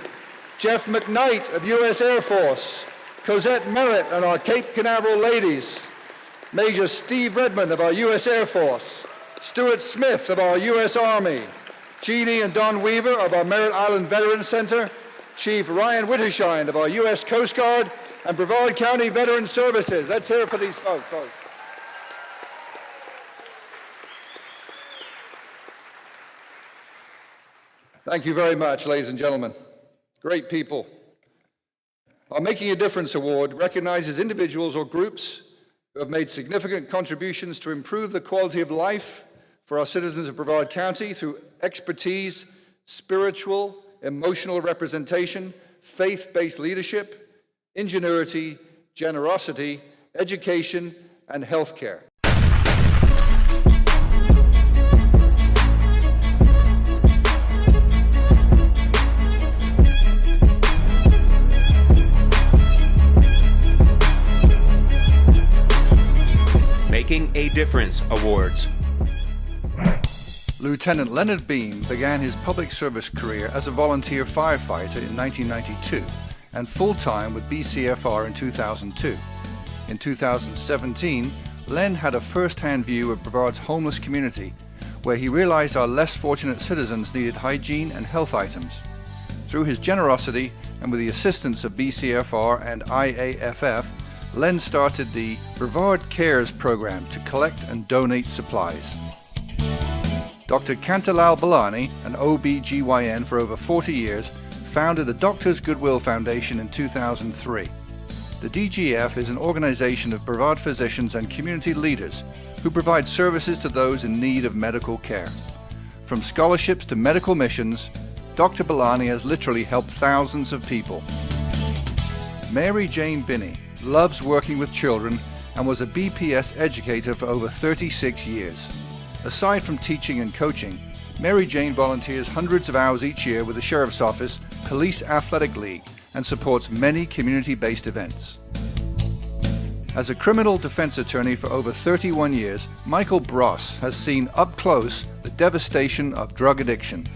Jeff McKnight of U.S. Air Force, Cosette Merritt and our Cape Canaveral ladies, Major Steve Redmond of our U.S. Air Force, Stuart Smith of our U.S. Army, Jeannie and Don Weaver of our Merritt Island Veterans Center, Chief Ryan Wittershine of our U.S. Coast Guard, and Brevard County Veteran Services. Let's hear it for these folks. Thank you very much, ladies and gentlemen. Great people. Our Making a Difference Award recognizes individuals or groups who have made significant contributions to improve the quality of life for our citizens of Brevard County through expertise, spiritual, emotional representation, faith-based leadership, ingenuity, generosity, education, and healthcare. Making a Difference Awards. Lieutenant Leonard Beam began his public service career as a volunteer firefighter in 1992 and full-time with BCFR in 2002. In 2017, Len had a first-hand view of Brevard's homeless community, where he realized our less fortunate citizens needed hygiene and health items. Through his generosity and with the assistance of BCFR and IAFF, Len started the Brevard Cares program to collect and donate supplies. Dr. Kantalal Balani, an OB-GYN for over 40 years, founded the Doctors Goodwill Foundation in 2003. The DGF is an organization of Brevard physicians and community leaders who provide services to those in need of medical care. From scholarships to medical missions, Dr. Balani has literally helped thousands of people. Mary Jane Binney loves working with children and was a BPS educator for over 36 years. Aside from teaching and coaching, Mary Jane volunteers hundreds of hours each year with the Sheriff's Office Police Athletic League and supports many community-based events. As a criminal defense attorney for over 31 years, Michael Bross has seen up close the devastation of drug addiction.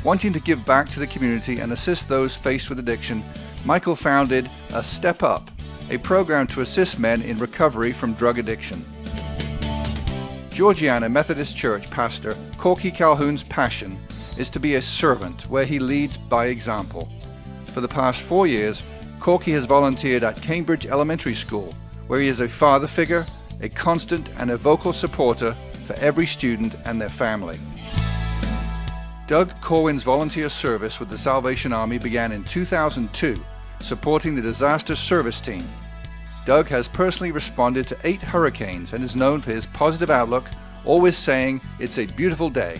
Wanting to give back to the community and assist those faced with addiction, Michael founded A Step Up, a program to assist men in recovery from drug addiction. Georgiana Methodist Church pastor Corky Calhoun's passion is to be a servant where he leads by example. For the past 4 years, Corky has volunteered at Cambridge Elementary School, where he is a father figure, a constant and a vocal supporter for every student and their family. Doug Corwin's volunteer service with the Salvation Army began in 2002, supporting the Disaster Service Team. Doug has personally responded to 8 hurricanes and is known for his positive outlook, always saying, "It's a beautiful day."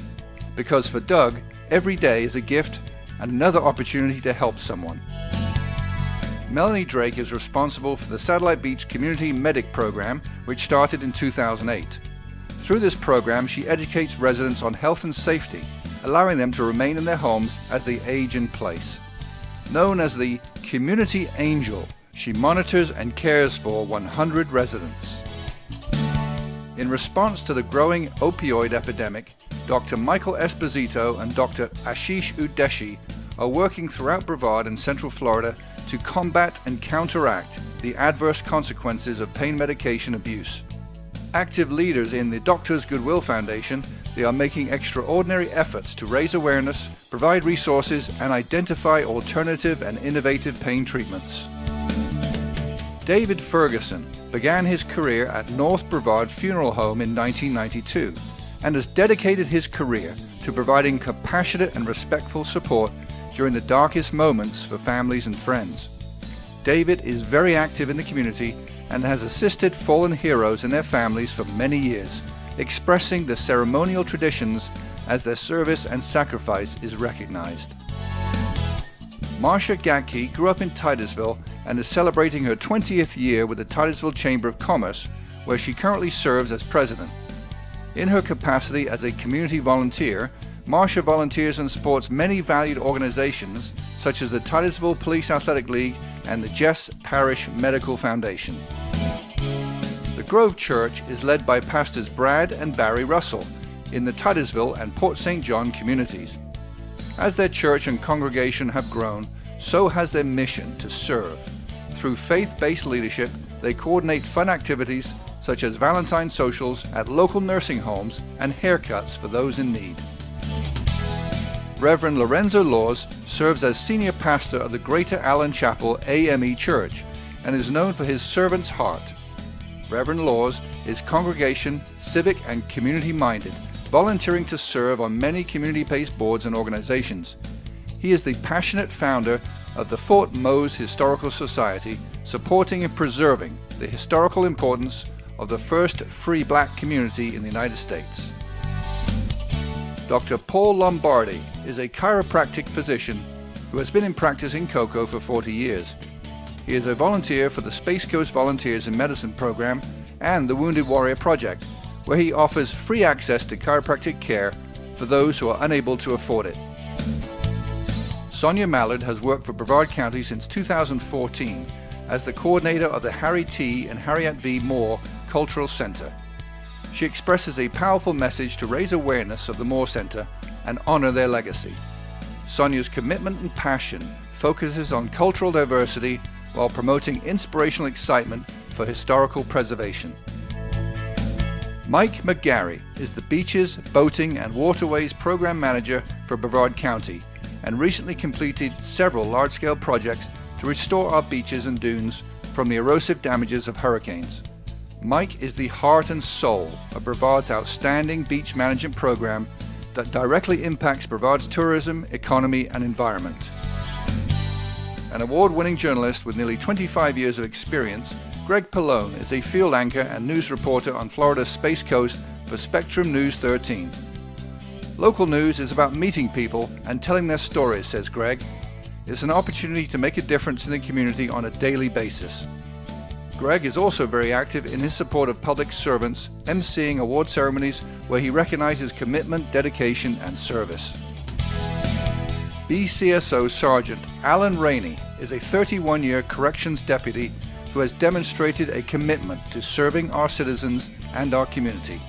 Because for Doug, every day is a gift and another opportunity to help someone. Melanie Drake is responsible for the Satellite Beach Community Medic Program, which started in 2008. Through this program, she educates residents on health and safety, allowing them to remain in their homes as they age in place. Known as the Community Angel, she monitors and cares for 100 residents. In response to the growing opioid epidemic, Dr. Michael Esposito and Dr. Ashish Udeshi are working throughout Brevard and Central Florida to combat and counteract the adverse consequences of pain medication abuse. Active leaders in the Doctors Goodwill Foundation, they are making extraordinary efforts to raise awareness, provide resources, and identify alternative and innovative pain treatments. David Ferguson began his career at North Brevard Funeral Home in 1992 and has dedicated his career to providing compassionate and respectful support during the darkest moments for families and friends. David is very active in the community and has assisted fallen heroes and their families for many years, expressing the ceremonial traditions as their service and sacrifice is recognized. Marcia Gatke grew up in Titusville and is celebrating her 20th year with the Titusville Chamber of Commerce, where she currently serves as president. In her capacity as a community volunteer, Marcia volunteers and supports many valued organizations such as the Titusville Police Athletic League and the Jess Parish Medical Foundation. The Grove Church is led by pastors Brad and Barry Russell in the Titusville and Port St. John communities. As their church and congregation have grown, so has their mission to serve. Through faith-based leadership, they coordinate fun activities such as Valentine socials at local nursing homes and haircuts for those in need. Reverend Lorenzo Laws serves as senior pastor of the Greater Allen Chapel AME Church and is known for his servant's heart. Reverend Laws is congregation, civic, and community-minded, volunteering to serve on many community-based boards and organizations. He is the passionate founder of the Fort Mose Historical Society, supporting and preserving the historical importance of the first free black community in the United States. Dr. Paul Lombardi is a chiropractic physician who has been in practice in Cocoa for 40 years. He is a volunteer for the Space Coast Volunteers in Medicine program and the Wounded Warrior Project, where he offers free access to chiropractic care for those who are unable to afford it. Sonia Mallard has worked for Brevard County since 2014 as the coordinator of the Harry T. and Harriet V. Moore Cultural Center. She expresses a powerful message to raise awareness of the Moore Center and honor their legacy. Sonia's commitment and passion focuses on cultural diversity while promoting inspirational excitement for historical preservation. Mike McGarry is the Beaches, Boating, and Waterways Program Manager for Brevard County and recently completed several large-scale projects to restore our beaches and dunes from the erosive damages of hurricanes. Mike is the heart and soul of Brevard's outstanding beach management program that directly impacts Brevard's tourism, economy, and environment. An award-winning journalist with nearly 25 years of experience, Greg Pallone is a field anchor and news reporter on Florida's Space Coast for Spectrum News 13. Local news is about meeting people and telling their stories, says Greg. It's an opportunity to make a difference in the community on a daily basis. Greg is also very active in his support of public servants, emceeing award ceremonies where he recognizes commitment, dedication, and service. BCSO Sergeant Alan Rainey is a 31-year corrections deputy who has demonstrated a commitment to serving our citizens and our community.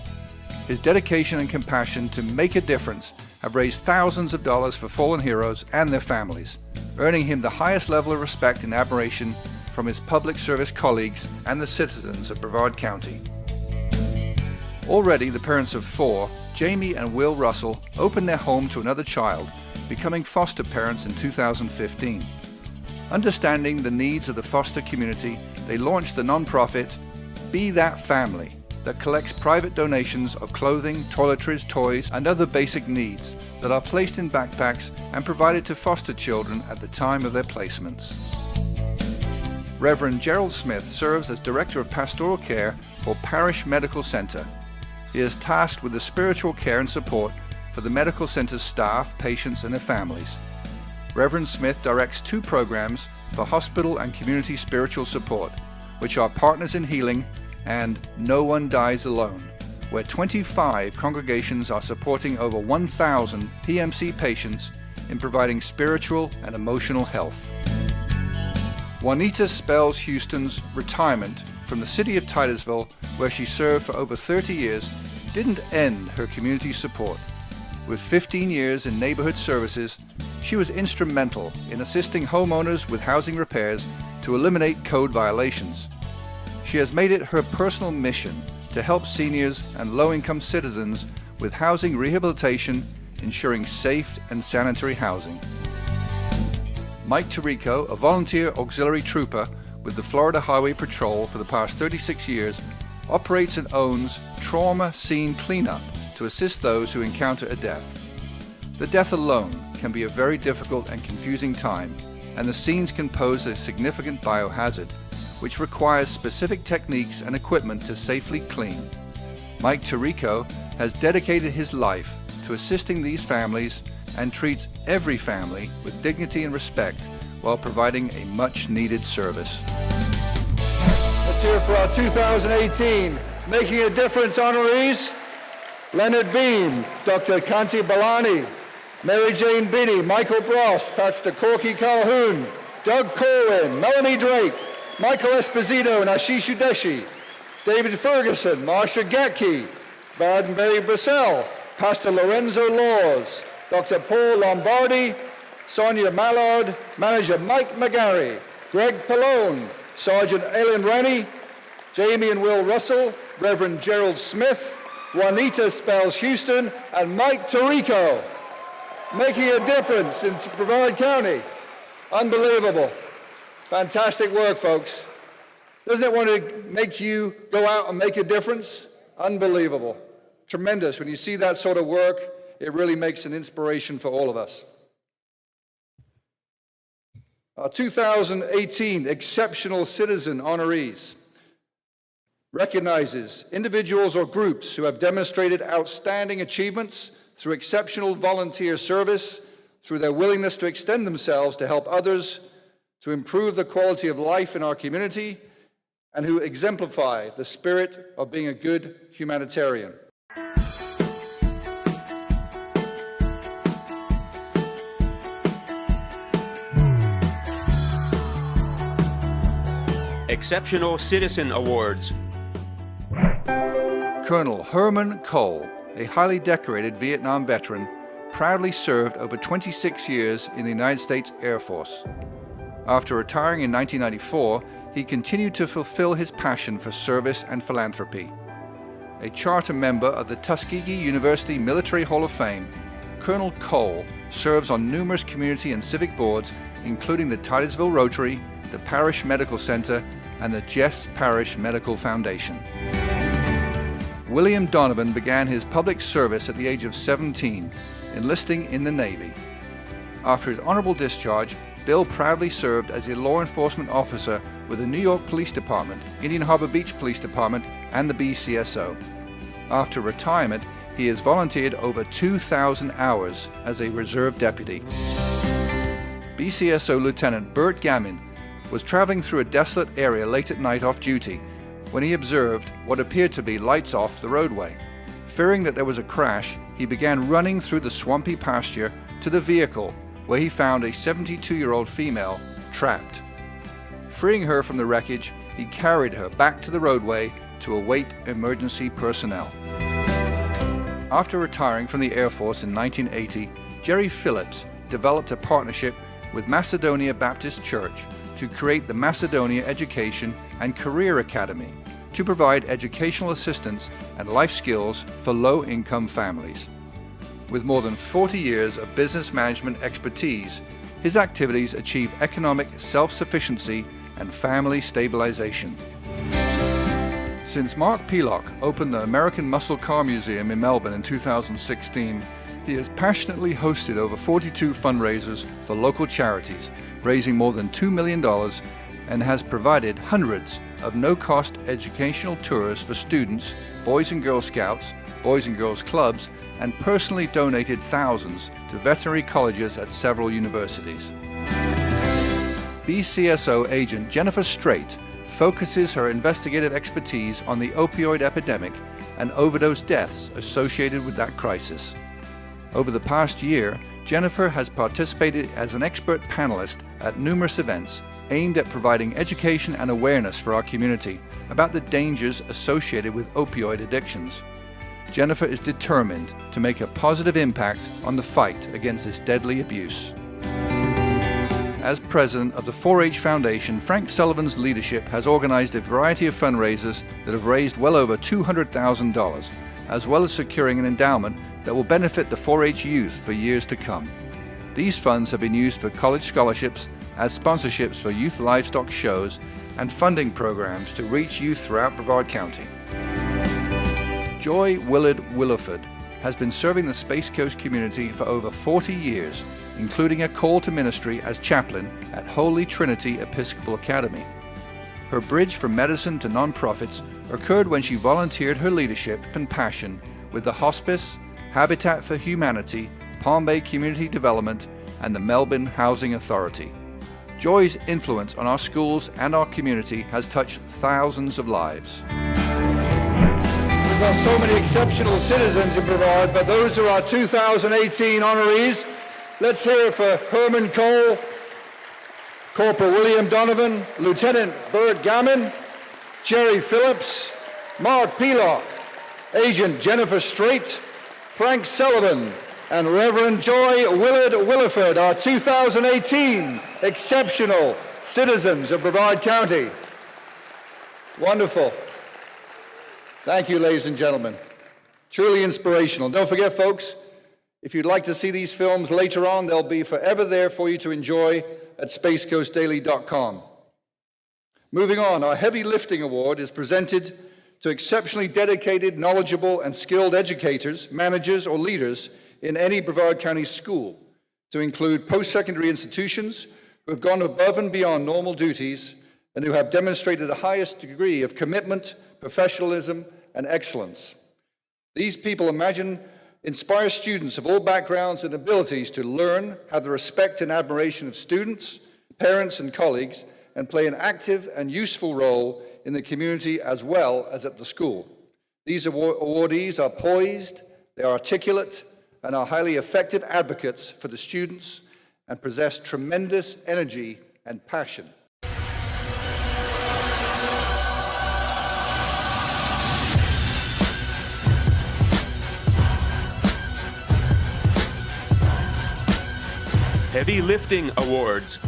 His dedication and compassion to make a difference have raised thousands of dollars for fallen heroes and their families, earning him the highest level of respect and admiration from his public service colleagues and the citizens of Brevard County. Already the parents of 4, Jamie and Will Russell, opened their home to another child, becoming foster parents in 2015. Understanding the needs of the foster community, they launched the nonprofit Be That Family that collects private donations of clothing, toiletries, toys, and other basic needs that are placed in backpacks and provided to foster children at the time of their placements. Reverend Gerald Smith serves as Director of Pastoral Care for Parish Medical Center. He is tasked with the spiritual care and support for the medical center's staff, patients, and their families. Reverend Smith directs 2 programs for hospital and community spiritual support, which are Partners in Healing and No One Dies Alone, where 25 congregations are supporting over 1,000 PMC patients in providing spiritual and emotional health. Juanita Spells Houston's retirement from the city of Titusville, where she served for over 30 years, didn't end her community support. With 15 years in neighborhood services, She was instrumental in assisting homeowners with housing repairs to eliminate code violations. She has made it her personal mission to help seniors and low-income citizens with housing rehabilitation, ensuring safe and sanitary housing. Mike Tirico, a volunteer auxiliary trooper with the Florida Highway Patrol for the past 36 years, operates and owns Trauma Scene Cleanup to assist those who encounter a death. The death alone can be a very difficult and confusing time, and the scenes can pose a significant biohazard, which requires specific techniques and equipment to safely clean. Mike Tirico has dedicated his life to assisting these families and treats every family with dignity and respect while providing a much-needed service. Let's hear it for our 2018 Making a Difference honorees. Leonard Bean, Dr. Kanti Balani, Mary Jane Binney, Michael Bross, Pastor Corky Calhoun, Doug Corwin, Melanie Drake, Michael Esposito and Ashish Udeshi, David Ferguson, Marsha Gatke, Bardenberry Brissell, Pastor Lorenzo Laws, Dr. Paul Lombardi, Sonia Mallard, Manager Mike McGarry, Greg Pallone, Sergeant Aileen Rennie, Jamie and Will Russell, Reverend Gerald Smith, Juanita Spells Houston, and Mike Tirico, making a difference in Brevard County. Unbelievable. Fantastic work, folks. Doesn't it want to make you go out and make a difference? Unbelievable. Tremendous. When you see that sort of work, it really makes an inspiration for all of us. Our 2018 Exceptional Citizen honorees recognizes individuals or groups who have demonstrated outstanding achievements through exceptional volunteer service, through their willingness to extend themselves to help others, to improve the quality of life in our community, and who exemplify the spirit of being a good humanitarian. Exceptional Citizen Awards. Colonel Herman Cole, a highly decorated Vietnam veteran, proudly served over 26 years in the United States Air Force. After retiring in 1994, he continued to fulfill his passion for service and philanthropy. A charter member of the Tuskegee University Military Hall of Fame, Colonel Cole serves on numerous community and civic boards, including the Titusville Rotary, the Parish Medical Center, and the Jess Parish Medical Foundation. William Donovan began his public service at the age of 17, enlisting in the Navy. After his honorable discharge, Bill proudly served as a law enforcement officer with the New York Police Department, Indian Harbor Beach Police Department, and the BCSO. After retirement, he has volunteered over 2,000 hours as a reserve deputy. BCSO Lieutenant Bert Gammon was traveling through a desolate area late at night off duty when he observed what appeared to be lights off the roadway. Fearing that there was a crash, he began running through the swampy pasture to the vehicle, where he found a 72-year-old female trapped. Freeing her from the wreckage, he carried her back to the roadway to await emergency personnel. After retiring from the Air Force in 1980, Jerry Phillips developed a partnership with Macedonia Baptist Church to create the Macedonia Education and Career Academy to provide educational assistance and life skills for low-income families. With more than 40 years of business management expertise, his activities achieve economic self-sufficiency and family stabilization. Since Mark Pelock opened the American Muscle Car Museum in Melbourne in 2016, he has passionately hosted over 42 fundraisers for local charities, raising more than $2 million, and has provided hundreds of no-cost educational tours for students, Boys and Girl Scouts, Boys and Girls Clubs, and personally donated thousands to veterinary colleges at several universities. BCSO agent Jennifer Strait focuses her investigative expertise on the opioid epidemic and overdose deaths associated with that crisis. Over the past year, Jennifer has participated as an expert panelist at numerous events aimed at providing education and awareness for our community about the dangers associated with opioid addictions. Jennifer is determined to make a positive impact on the fight against this deadly abuse. As president of the 4-H Foundation, Frank Sullivan's leadership has organized a variety of fundraisers that have raised well over $200,000, as well as securing an endowment that will benefit the 4-H youth for years to come. These funds have been used for college scholarships, as sponsorships for youth livestock shows, and funding programs to reach youth throughout Brevard County. Joy Willard Williford has been serving the Space Coast community for over 40 years, including a call to ministry as chaplain at Holy Trinity Episcopal Academy. Her bridge from medicine to nonprofits occurred when she volunteered her leadership and passion with the Hospice, Habitat for Humanity, Palm Bay Community Development, and the Melbourne Housing Authority. Joy's influence on our schools and our community has touched thousands of lives. We've got so many exceptional citizens in Brevard, but those are our 2018 honorees. Let's hear it for Herman Cole, Corporal William Donovan, Lieutenant Bert Gammon, Jerry Phillips, Mark Pelock, Agent Jennifer Strait, Frank Sullivan, and Reverend Joy Willard Williford, our 2018 exceptional citizens of Brevard County. Wonderful. Thank you, ladies and gentlemen. Truly inspirational. Don't forget, folks, if you'd like to see these films later on, they'll be forever there for you to enjoy at spacecoastdaily.com. Moving on, our Heavy Lifting Award is presented to exceptionally dedicated, knowledgeable, and skilled educators, managers, or leaders in any Brevard County school, to include post-secondary institutions who have gone above and beyond normal duties and who have demonstrated the highest degree of commitment, professionalism, and excellence. These people inspire students of all backgrounds and abilities to learn, have the respect and admiration of students, parents, and colleagues, and play an active and useful role in the community as well as at the school. These awardees are poised, they are articulate, and are highly effective advocates for the students and possess tremendous energy and passion. Heavy Lifting Awards.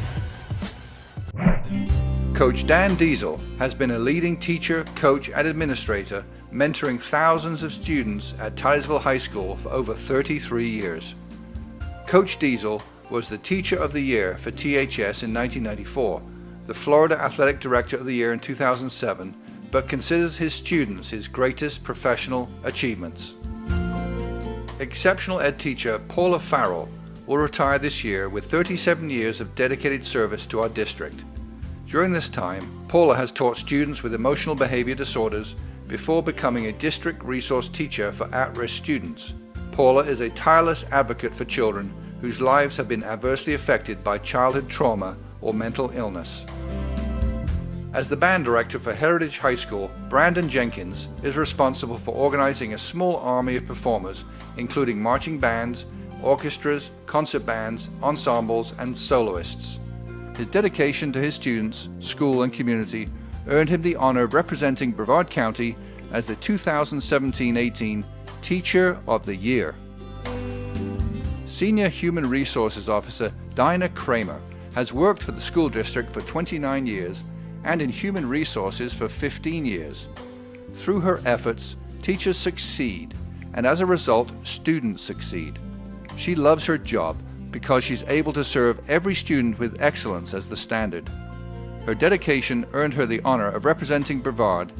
Coach Dan Diesel has been a leading teacher, coach, and administrator, mentoring thousands of students at Titusville High School for over 33 years. Coach Diesel was the Teacher of the Year for THS in 1994, the Florida Athletic Director of the Year in 2007, but considers his students his greatest professional achievements. Exceptional ed teacher Paula Farrell will retire this year with 37 years of dedicated service to our district. During this time, Paula has taught students with emotional behavior disorders before becoming a district resource teacher for at-risk students. Paula is a tireless advocate for children whose lives have been adversely affected by childhood trauma or mental illness. As the band director for Heritage High School, Brandon Jenkins is responsible for organizing a small army of performers, including marching bands, orchestras, concert bands, ensembles, and soloists. His dedication to his students, school, and community earned him the honor of representing Brevard County as the 2017-18 Teacher of the Year. Senior Human Resources Officer Dinah Kramer has worked for the school district for 29 years and in human resources for 15 years. Through her efforts, teachers succeed, and as a result, students succeed. She loves her job because she's able to serve every student with excellence as the standard. Her dedication earned her the honor of representing Brevard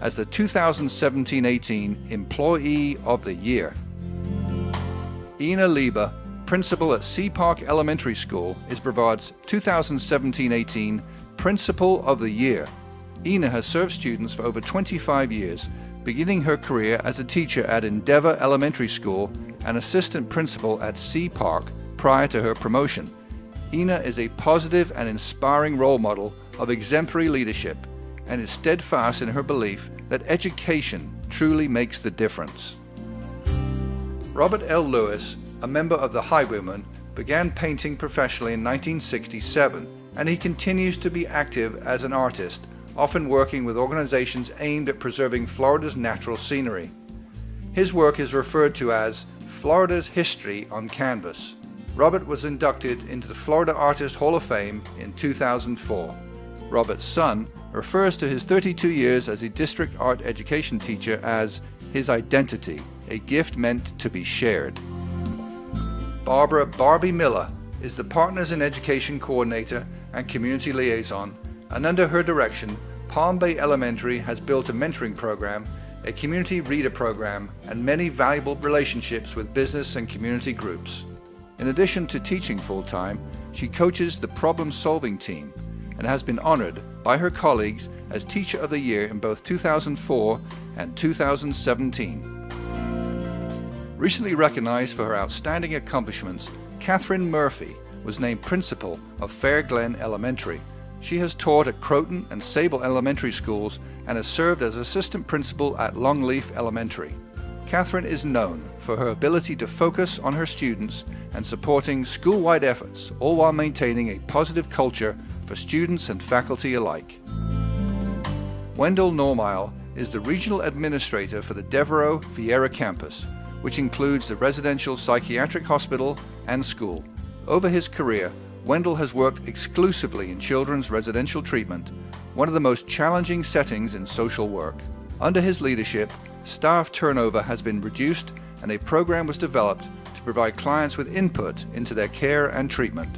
as the 2017-18 Employee of the Year. Ina Lieba, principal at Sea Park Elementary School, is Brevard's 2017-18 Principal of the Year. Ina has served students for over 25 years, beginning her career as a teacher at Endeavor Elementary School and assistant principal at Sea Park prior to her promotion. Ina is a positive and inspiring role model of exemplary leadership and is steadfast in her belief that education truly makes the difference. Robert L. Lewis, a member of the Highwaymen, began painting professionally in 1967, and he continues to be active as an artist, often working with organizations aimed at preserving Florida's natural scenery. His work is referred to as Florida's History on Canvas. Robert was inducted into the Florida Artist Hall of Fame in 2004. Robert's son refers to his 32 years as a district art education teacher as his identity, a gift meant to be shared. Barbara "Barbie" Miller is the Partners in Education Coordinator and Community Liaison, and under her direction, Palm Bay Elementary has built a mentoring program, a community reader program, and many valuable relationships with business and community groups. In addition to teaching full-time, she coaches the problem-solving team and has been honored by her colleagues as Teacher of the Year in both 2004 and 2017. Recently recognized for her outstanding accomplishments, Catherine Murphy was named Principal of Fair Glen Elementary. She has taught at Croton and Sable Elementary Schools and has served as Assistant Principal at Longleaf Elementary. Catherine is known for her ability to focus on her students and supporting school-wide efforts, all while maintaining a positive culture for students and faculty alike. Wendell Normile is the Regional Administrator for the Devereaux Viera campus, which includes the residential psychiatric hospital and school. Over his career, Wendell has worked exclusively in children's residential treatment, one of the most challenging settings in social work. Under his leadership, staff turnover has been reduced and a program was developed to provide clients with input into their care and treatment.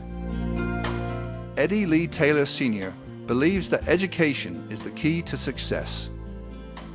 Eddie Lee Taylor Sr. believes that education is the key to success.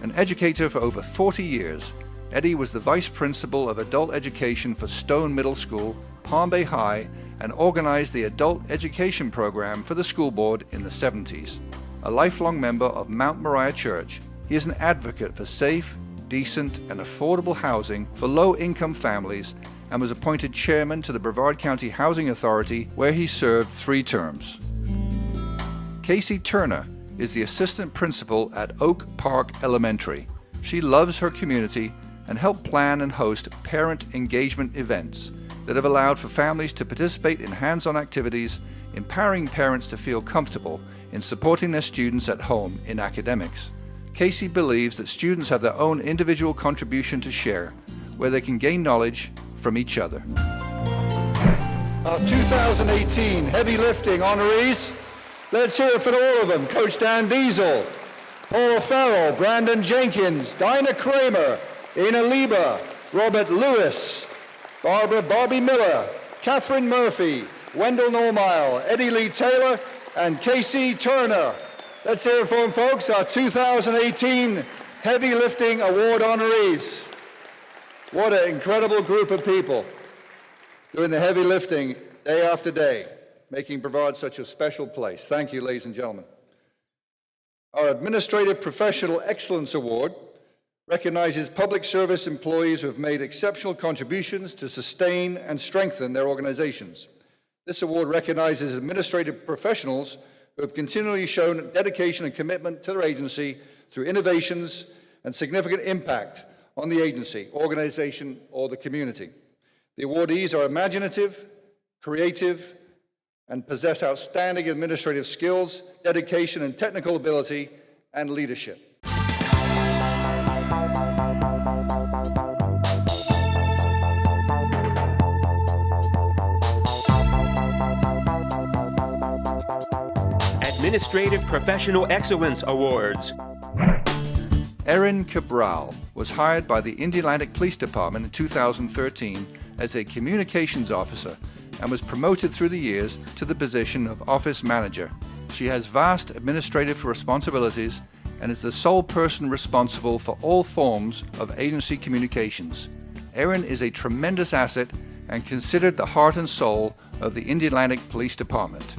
An educator for over 40 years, Eddie was the Vice Principal of Adult Education for Stone Middle School, Palm Bay High, and organized the Adult Education Program for the school board in the 70s. A lifelong member of Mount Moriah Church, he is an advocate for safe, decent, and affordable housing for low-income families and was appointed chairman to the Brevard County Housing Authority, where he served 3 terms. Casey Turner is the assistant principal at Oak Park Elementary. She loves her community and helped plan and host parent engagement events that have allowed for families to participate in hands-on activities, empowering parents to feel comfortable in supporting their students at home in academics. Casey believes that students have their own individual contribution to share, where they can gain knowledge from each other. Our 2018 heavy lifting honorees, let's hear it for all of them. Coach Dan Diesel, Paul Farrell, Brandon Jenkins, Dinah Kramer, Ina Lieber, Robert Lewis, Barbara "Barbie" Miller, Catherine Murphy, Wendell Normile, Eddie Lee Taylor, and Casey Turner. Let's hear it for them, folks, our 2018 Heavy Lifting Award honorees. What an incredible group of people doing the heavy lifting day after day, making Brevard such a special place. Thank you, ladies and gentlemen. Our Administrative Professional Excellence Award recognizes public service employees who have made exceptional contributions to sustain and strengthen their organizations. This award recognizes administrative professionals who have continually shown dedication and commitment to their agency through innovations and significant impact on the agency, organization, or the community. The awardees are imaginative, creative, and possess outstanding administrative skills, dedication, and technical ability, and leadership. Administrative Professional Excellence Awards. Erin Cabral was hired by the Indialantic Police Department in 2013 as a communications officer and was promoted through the years to the position of office manager. She has vast administrative responsibilities and is the sole person responsible for all forms of agency communications. Erin is a tremendous asset and considered the heart and soul of the Indialantic Police Department.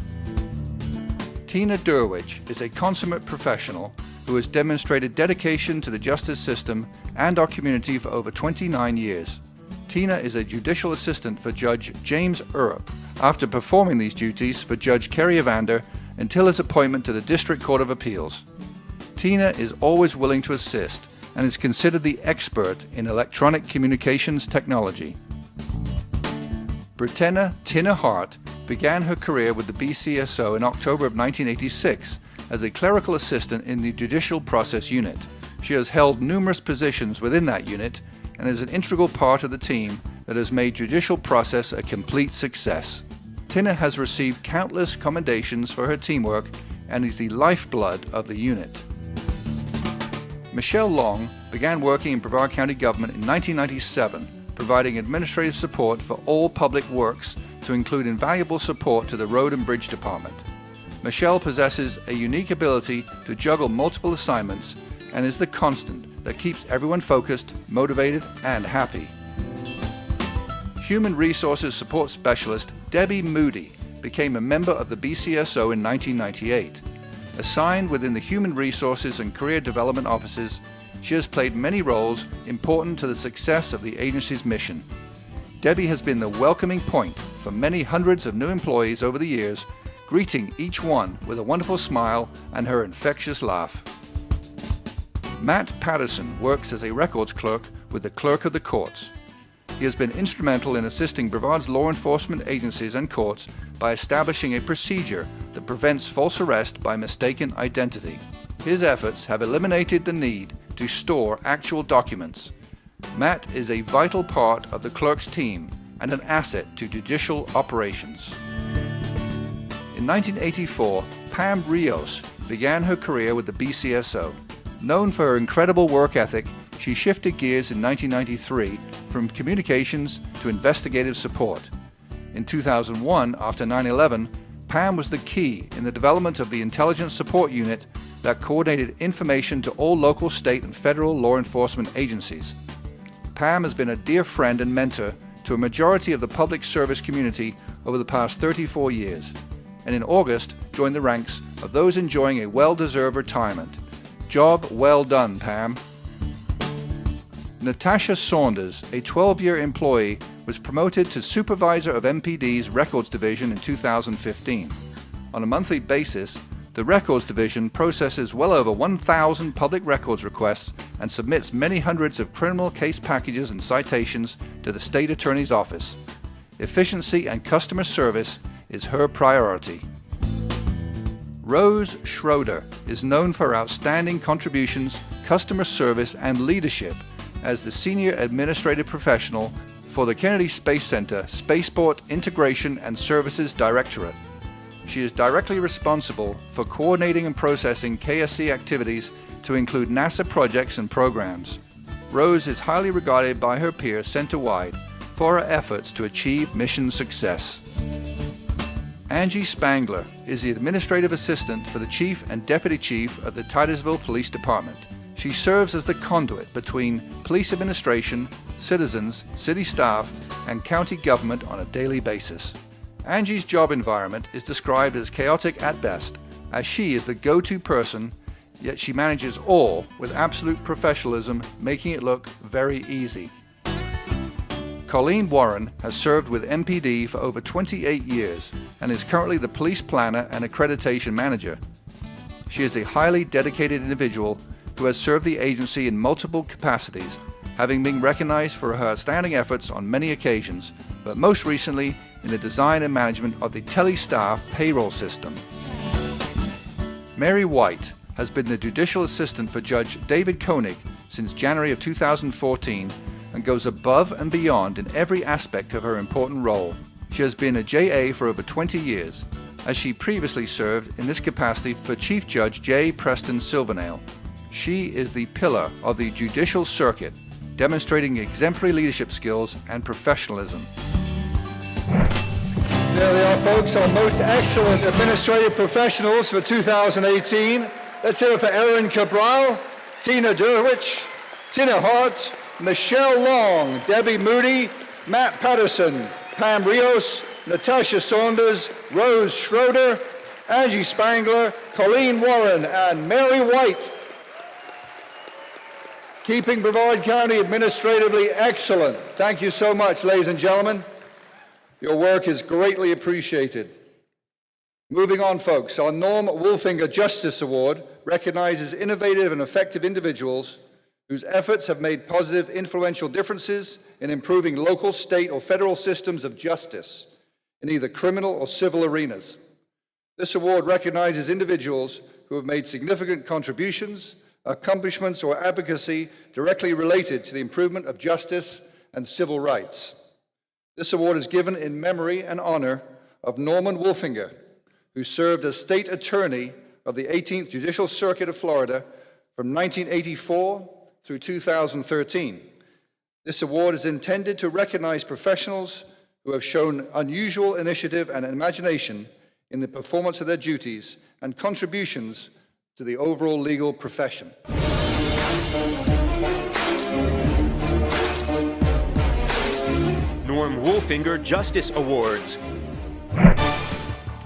Tina Derwich is a consummate professional who has demonstrated dedication to the justice system and our community for over 29 years. Tina is a judicial assistant for Judge James Erup after performing these duties for Judge Kerry Evander until his appointment to the District Court of Appeals. Tina is always willing to assist and is considered the expert in electronic communications technology. Britannia Tina Hart began her career with the BCSO in October of 1986 as a clerical assistant in the Judicial Process Unit. She has held numerous positions within that unit and is an integral part of the team that has made judicial process a complete success. Tina has received countless commendations for her teamwork and is the lifeblood of the unit. Michelle Long began working in Brevard County government in 1997, providing administrative support for all public works to include invaluable support to the Road and Bridge Department. Michelle possesses a unique ability to juggle multiple assignments and is the constant that keeps everyone focused, motivated, and happy. Human Resources Support Specialist Debbie Moody became a member of the BCSO in 1998. Assigned within the Human Resources and Career Development Offices, she has played many roles important to the success of the agency's mission. Debbie has been the welcoming point for many hundreds of new employees over the years, greeting each one with a wonderful smile and her infectious laugh. Matt Patterson works as a records clerk with the Clerk of the Courts. He has been instrumental in assisting Brevard's law enforcement agencies and courts by establishing a procedure that prevents false arrest by mistaken identity. His efforts have eliminated the need to store actual documents. Matt is a vital part of the clerk's team and an asset to judicial operations. In 1984, Pam Rios began her career with the BCSO. Known for her incredible work ethic, she shifted gears in 1993 from communications to investigative support. In 2001, after 9/11, Pam was the key in the development of the Intelligence Support Unit that coordinated information to all local, state, and federal law enforcement agencies. Pam has been a dear friend and mentor to a majority of the public service community over the past 34 years, and in August joined the ranks of those enjoying a well-deserved retirement. Job well done, Pam. Natasha Saunders, a 12-year employee, was promoted to Supervisor of MPD's Records Division in 2015. On a monthly basis, the Records Division processes well over 1,000 public records requests and submits many hundreds of criminal case packages and citations to the State Attorney's Office. Efficiency and customer service is her priority. Rose Schroeder is known for her outstanding contributions, customer service, and leadership as the Senior Administrative Professional for the Kennedy Space Center Spaceport Integration and Services Directorate. She is directly responsible for coordinating and processing KSC activities to include NASA projects and programs. Rose is highly regarded by her peers center-wide for her efforts to achieve mission success. Angie Spangler is the Administrative Assistant for the Chief and Deputy Chief of the Titusville Police Department. She serves as the conduit between police administration, citizens, city staff, and county government on a daily basis. Angie's job environment is described as chaotic at best, as she is the go-to person, yet she manages all with absolute professionalism, making it look very easy. Colleen Warren has served with MPD for over 28 years and is currently the police planner and accreditation manager. She is a highly dedicated individual who has served the agency in multiple capacities, having been recognized for her outstanding efforts on many occasions, but most recently in the design and management of the TeleStaff payroll system. Mary White has been the judicial assistant for Judge David Koenig since January of 2014 and goes above and beyond in every aspect of her important role. She has been a JA for over 20 years, as she previously served in this capacity for Chief Judge J. Preston Silvernail. She is the pillar of the judicial circuit, demonstrating exemplary leadership skills and professionalism. There they are, folks, our most excellent administrative professionals for 2018. Let's hear it for Erin Cabral, Tina Derwich, Tina Hart, Michelle Long, Debbie Moody, Matt Patterson, Pam Rios, Natasha Saunders, Rose Schroeder, Angie Spangler, Colleen Warren, and Mary White. Keeping Brevard County administratively excellent. Thank you so much, ladies and gentlemen. Your work is greatly appreciated. Moving on, folks, our Norm Wolfinger Justice Award recognizes innovative and effective individuals whose efforts have made positive, influential differences in improving local, state, or federal systems of justice in either criminal or civil arenas. This award recognizes individuals who have made significant contributions, accomplishments, or advocacy directly related to the improvement of justice and civil rights. This award is given in memory and honor of Norman Wolfinger, who served as state attorney of the 18th Judicial Circuit of Florida from 1984 through 2013. This award is intended to recognize professionals who have shown unusual initiative and imagination in the performance of their duties and contributions to the overall legal profession. Norm Wolfinger Justice Awards.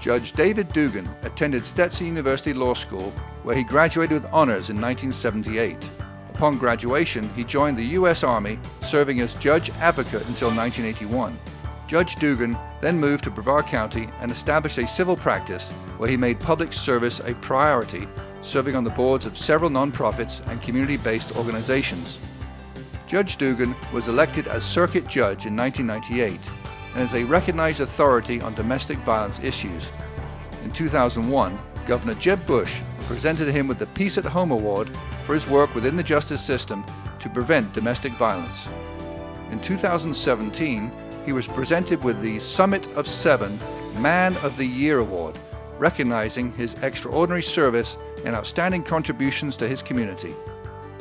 Judge David Dugan attended Stetson University Law School, where he graduated with honors in 1978. Upon graduation, he joined the U.S. Army, serving as judge advocate until 1981. Judge Dugan then moved to Brevard County and established a civil practice where he made public service a priority, serving on the boards of several nonprofits and community-based organizations. Judge Dugan was elected as circuit judge in 1998 and is a recognized authority on domestic violence issues. In 2001, Governor Jeb Bush presented him with the Peace at Home Award for his work within the justice system to prevent domestic violence. In 2017, he was presented with the Summit of Seven Man of the Year Award, recognizing his extraordinary service and outstanding contributions to his community.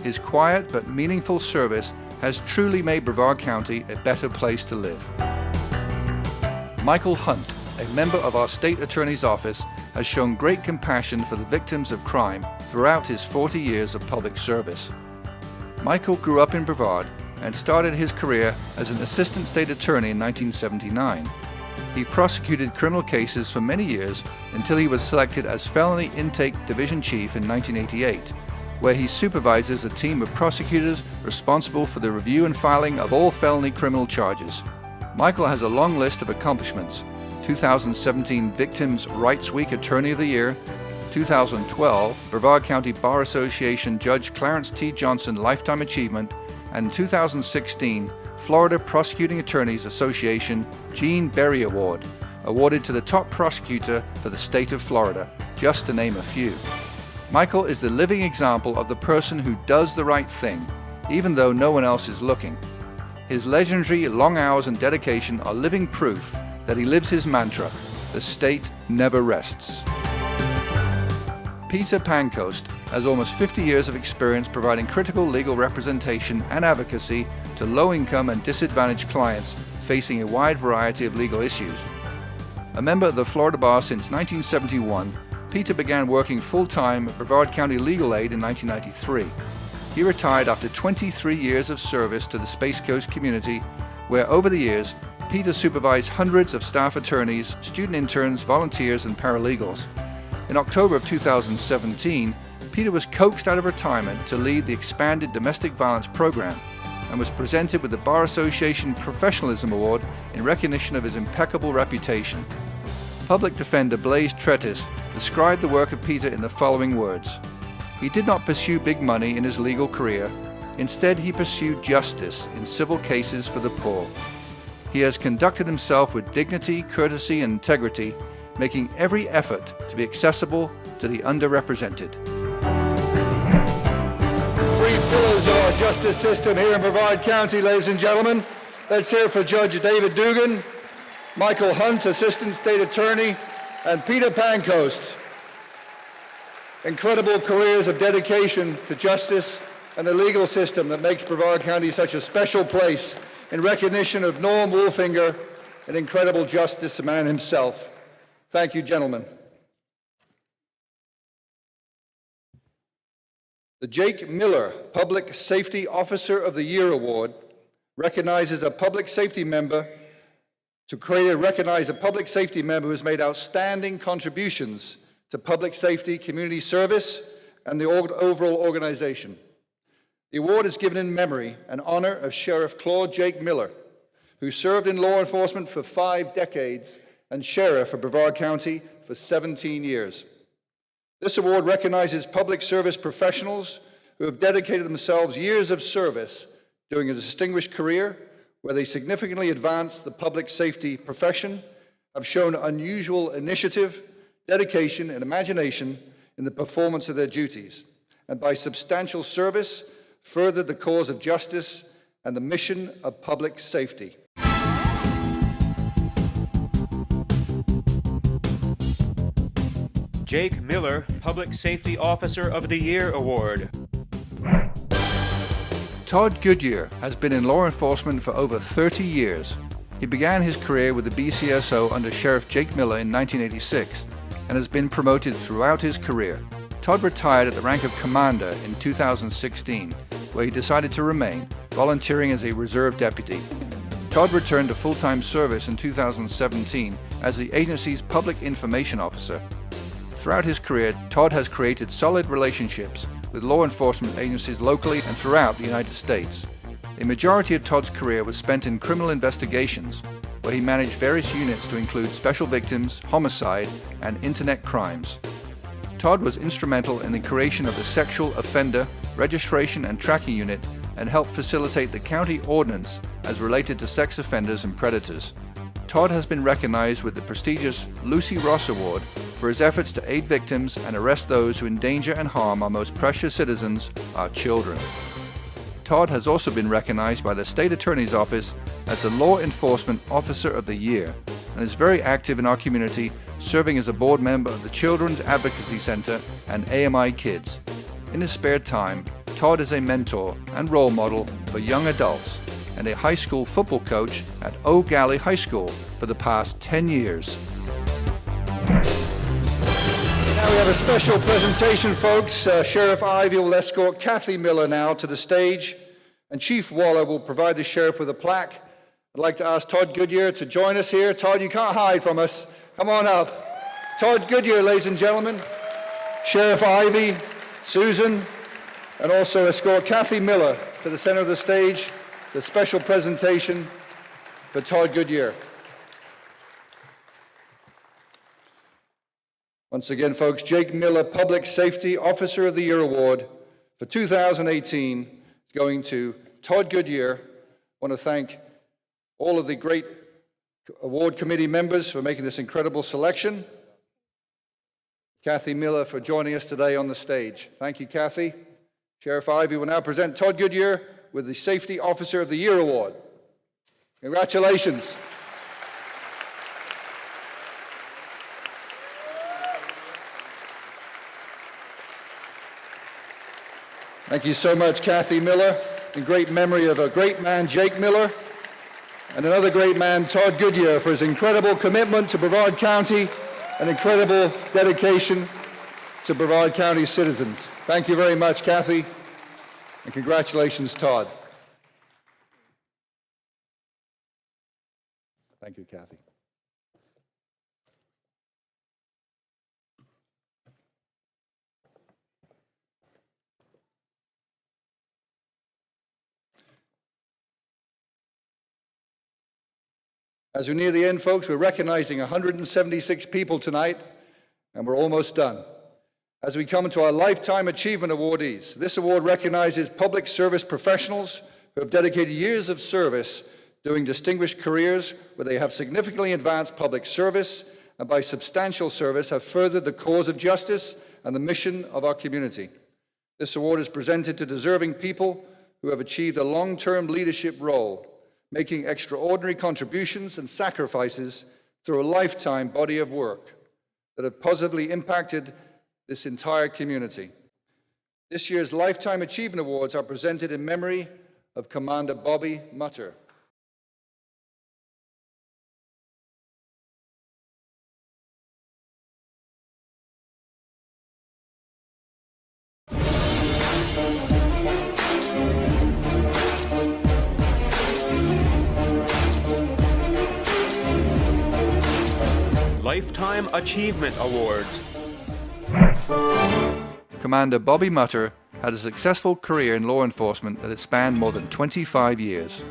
His quiet but meaningful service has truly made Brevard County a better place to live. Michael Hunt, a member of our state attorney's office, has shown great compassion for the victims of crime throughout his 40 years of public service. Michael grew up in Brevard and started his career as an assistant state attorney in 1979. He prosecuted criminal cases for many years until he was selected as Felony Intake Division Chief in 1988, where he supervises a team of prosecutors responsible for the review and filing of all felony criminal charges. Michael has a long list of accomplishments: 2017 Victims' Rights Week Attorney of the Year, 2012 Brevard County Bar Association Judge Clarence T. Johnson Lifetime Achievement, and 2016 Florida Prosecuting Attorneys Association Gene Berry Award, awarded to the top prosecutor for the state of Florida, just to name a few. Michael is the living example of the person who does the right thing, even though no one else is looking. His legendary long hours and dedication are living proof that he lives his mantra, the state never rests. Peter Pancoast has almost 50 years of experience providing critical legal representation and advocacy to low-income and disadvantaged clients facing a wide variety of legal issues. A member of the Florida Bar since 1971, Peter began working full-time at Brevard County Legal Aid in 1993. He retired after 23 years of service to the Space Coast community, where over the years, Peter supervised hundreds of staff attorneys, student interns, volunteers, and paralegals. In October of 2017, Peter was coaxed out of retirement to lead the expanded domestic violence program and was presented with the Bar Association Professionalism Award in recognition of his impeccable reputation. Public defender Blaise Tretis described the work of Peter in the following words: "He did not pursue big money in his legal career. Instead, he pursued justice in civil cases for the poor. He has conducted himself with dignity, courtesy, and integrity, making every effort to be accessible to the underrepresented." Three pillars of our justice system here in Brevard County, ladies and gentlemen. Let's hear it for Judge David Dugan, Michael Hunt, Assistant State Attorney, and Peter Pancoast. Incredible careers of dedication to justice and the legal system that makes Brevard County such a special place, in recognition of Norm Wolfinger, an incredible justice man himself. Thank you, gentlemen. The Jake Miller Public Safety Officer of the Year Award recognizes a public safety member recognize a public safety member who has made outstanding contributions to public safety, community service, and the overall organization. The award is given in memory and honor of Sheriff Claude Jake Miller, who served in law enforcement for 5 decades and sheriff of Brevard County for 17 years. This award recognizes public service professionals who have dedicated themselves years of service during a distinguished career where they significantly advanced the public safety profession, have shown unusual initiative, dedication, and imagination in the performance of their duties, and by substantial service furthered the cause of justice and the mission of public safety. Jake Miller Public Safety Officer of the Year Award. Todd Goodyear has been in law enforcement for over 30 years. He began his career with the BCSO under Sheriff Jake Miller in 1986 and has been promoted throughout his career. Todd retired at the rank of commander in 2016, where he decided to remain, volunteering as a reserve deputy. Todd returned to full-time service in 2017 as the agency's public information officer. Throughout his career, Todd has created solid relationships with law enforcement agencies locally and throughout the United States. A majority of Todd's career was spent in criminal investigations, where he managed various units to include special victims, homicide, and internet crimes. Todd was instrumental in the creation of the Sexual Offender Registration and Tracking Unit and helped facilitate the county ordinance as related to sex offenders and predators. Todd has been recognized with the prestigious Lucy Ross Award for his efforts to aid victims and arrest those who endanger and harm our most precious citizens, our children. Todd has also been recognized by the State Attorney's Office as the Law Enforcement Officer of the Year and is very active in our community, serving as a board member of the Children's Advocacy Center and AMI Kids. In his spare time, Todd is a mentor and role model for young adults and a high school football coach at Eau Gallie High School for the past 10 years. Now we have a special presentation, folks. Sheriff Ivey will escort Kathy Miller now to the stage, and Chief Waller will provide the sheriff with a plaque. I'd like to ask Todd Goodyear to join us here. Todd, you can't hide from us. Come on up. Todd Goodyear, ladies and gentlemen. Sheriff Ivey, Susan, and also escort Kathy Miller to the center of the stage. It's a special presentation for Todd Goodyear. Once again, folks, Jake Miller Public Safety Officer of the Year Award for 2018 is going to Todd Goodyear. I want to thank all of the great award committee members for making this incredible selection. Kathy Miller for joining us today on the stage. Thank you, Kathy. Sheriff Ivey will now present Todd Goodyear with the Safety Officer of the Year Award. Congratulations. Thank you so much, Kathy Miller, in great memory of a great man, Jake Miller, and another great man, Todd Goodyear, for his incredible commitment to Brevard County and incredible dedication to Brevard County citizens. Thank you very much, Kathy, and congratulations, Todd. Thank you, Kathy. As we near the end, folks, we're recognizing 176 people tonight, and we're almost done. As we come to our Lifetime Achievement Awardees, this award recognizes public service professionals who have dedicated years of service doing distinguished careers where they have significantly advanced public service and by substantial service have furthered the cause of justice and the mission of our community. This award is presented to deserving people who have achieved a long-term leadership role, making extraordinary contributions and sacrifices through a lifetime body of work that have positively impacted this entire community. This year's Lifetime Achievement Awards are presented in memory of Commander Bobby Mutter. Lifetime Achievement Awards. Commander Bobby Mutter had a successful career in law enforcement that has spanned more than 25 years.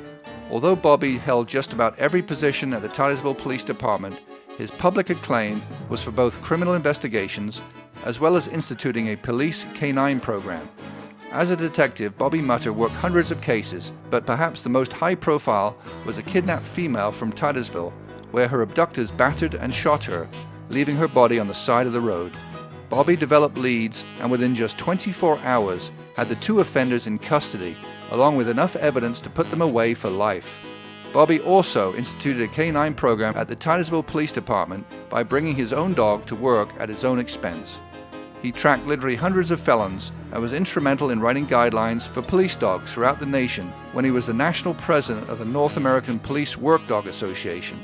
Although Bobby held just about every position at the Titusville Police Department, his public acclaim was for both criminal investigations as well as instituting a police K-9 program. As a detective, Bobby Mutter worked hundreds of cases, but perhaps the most high-profile was a kidnapped female from Titusville, where her abductors battered and shot her, leaving her body on the side of the road. Bobby developed leads and within just 24 hours had the two offenders in custody, along with enough evidence to put them away for life. Bobby also instituted a canine program at the Titusville Police Department by bringing his own dog to work at his own expense. He tracked literally hundreds of felons and was instrumental in writing guidelines for police dogs throughout the nation when he was the national president of the North American Police Work Dog Association.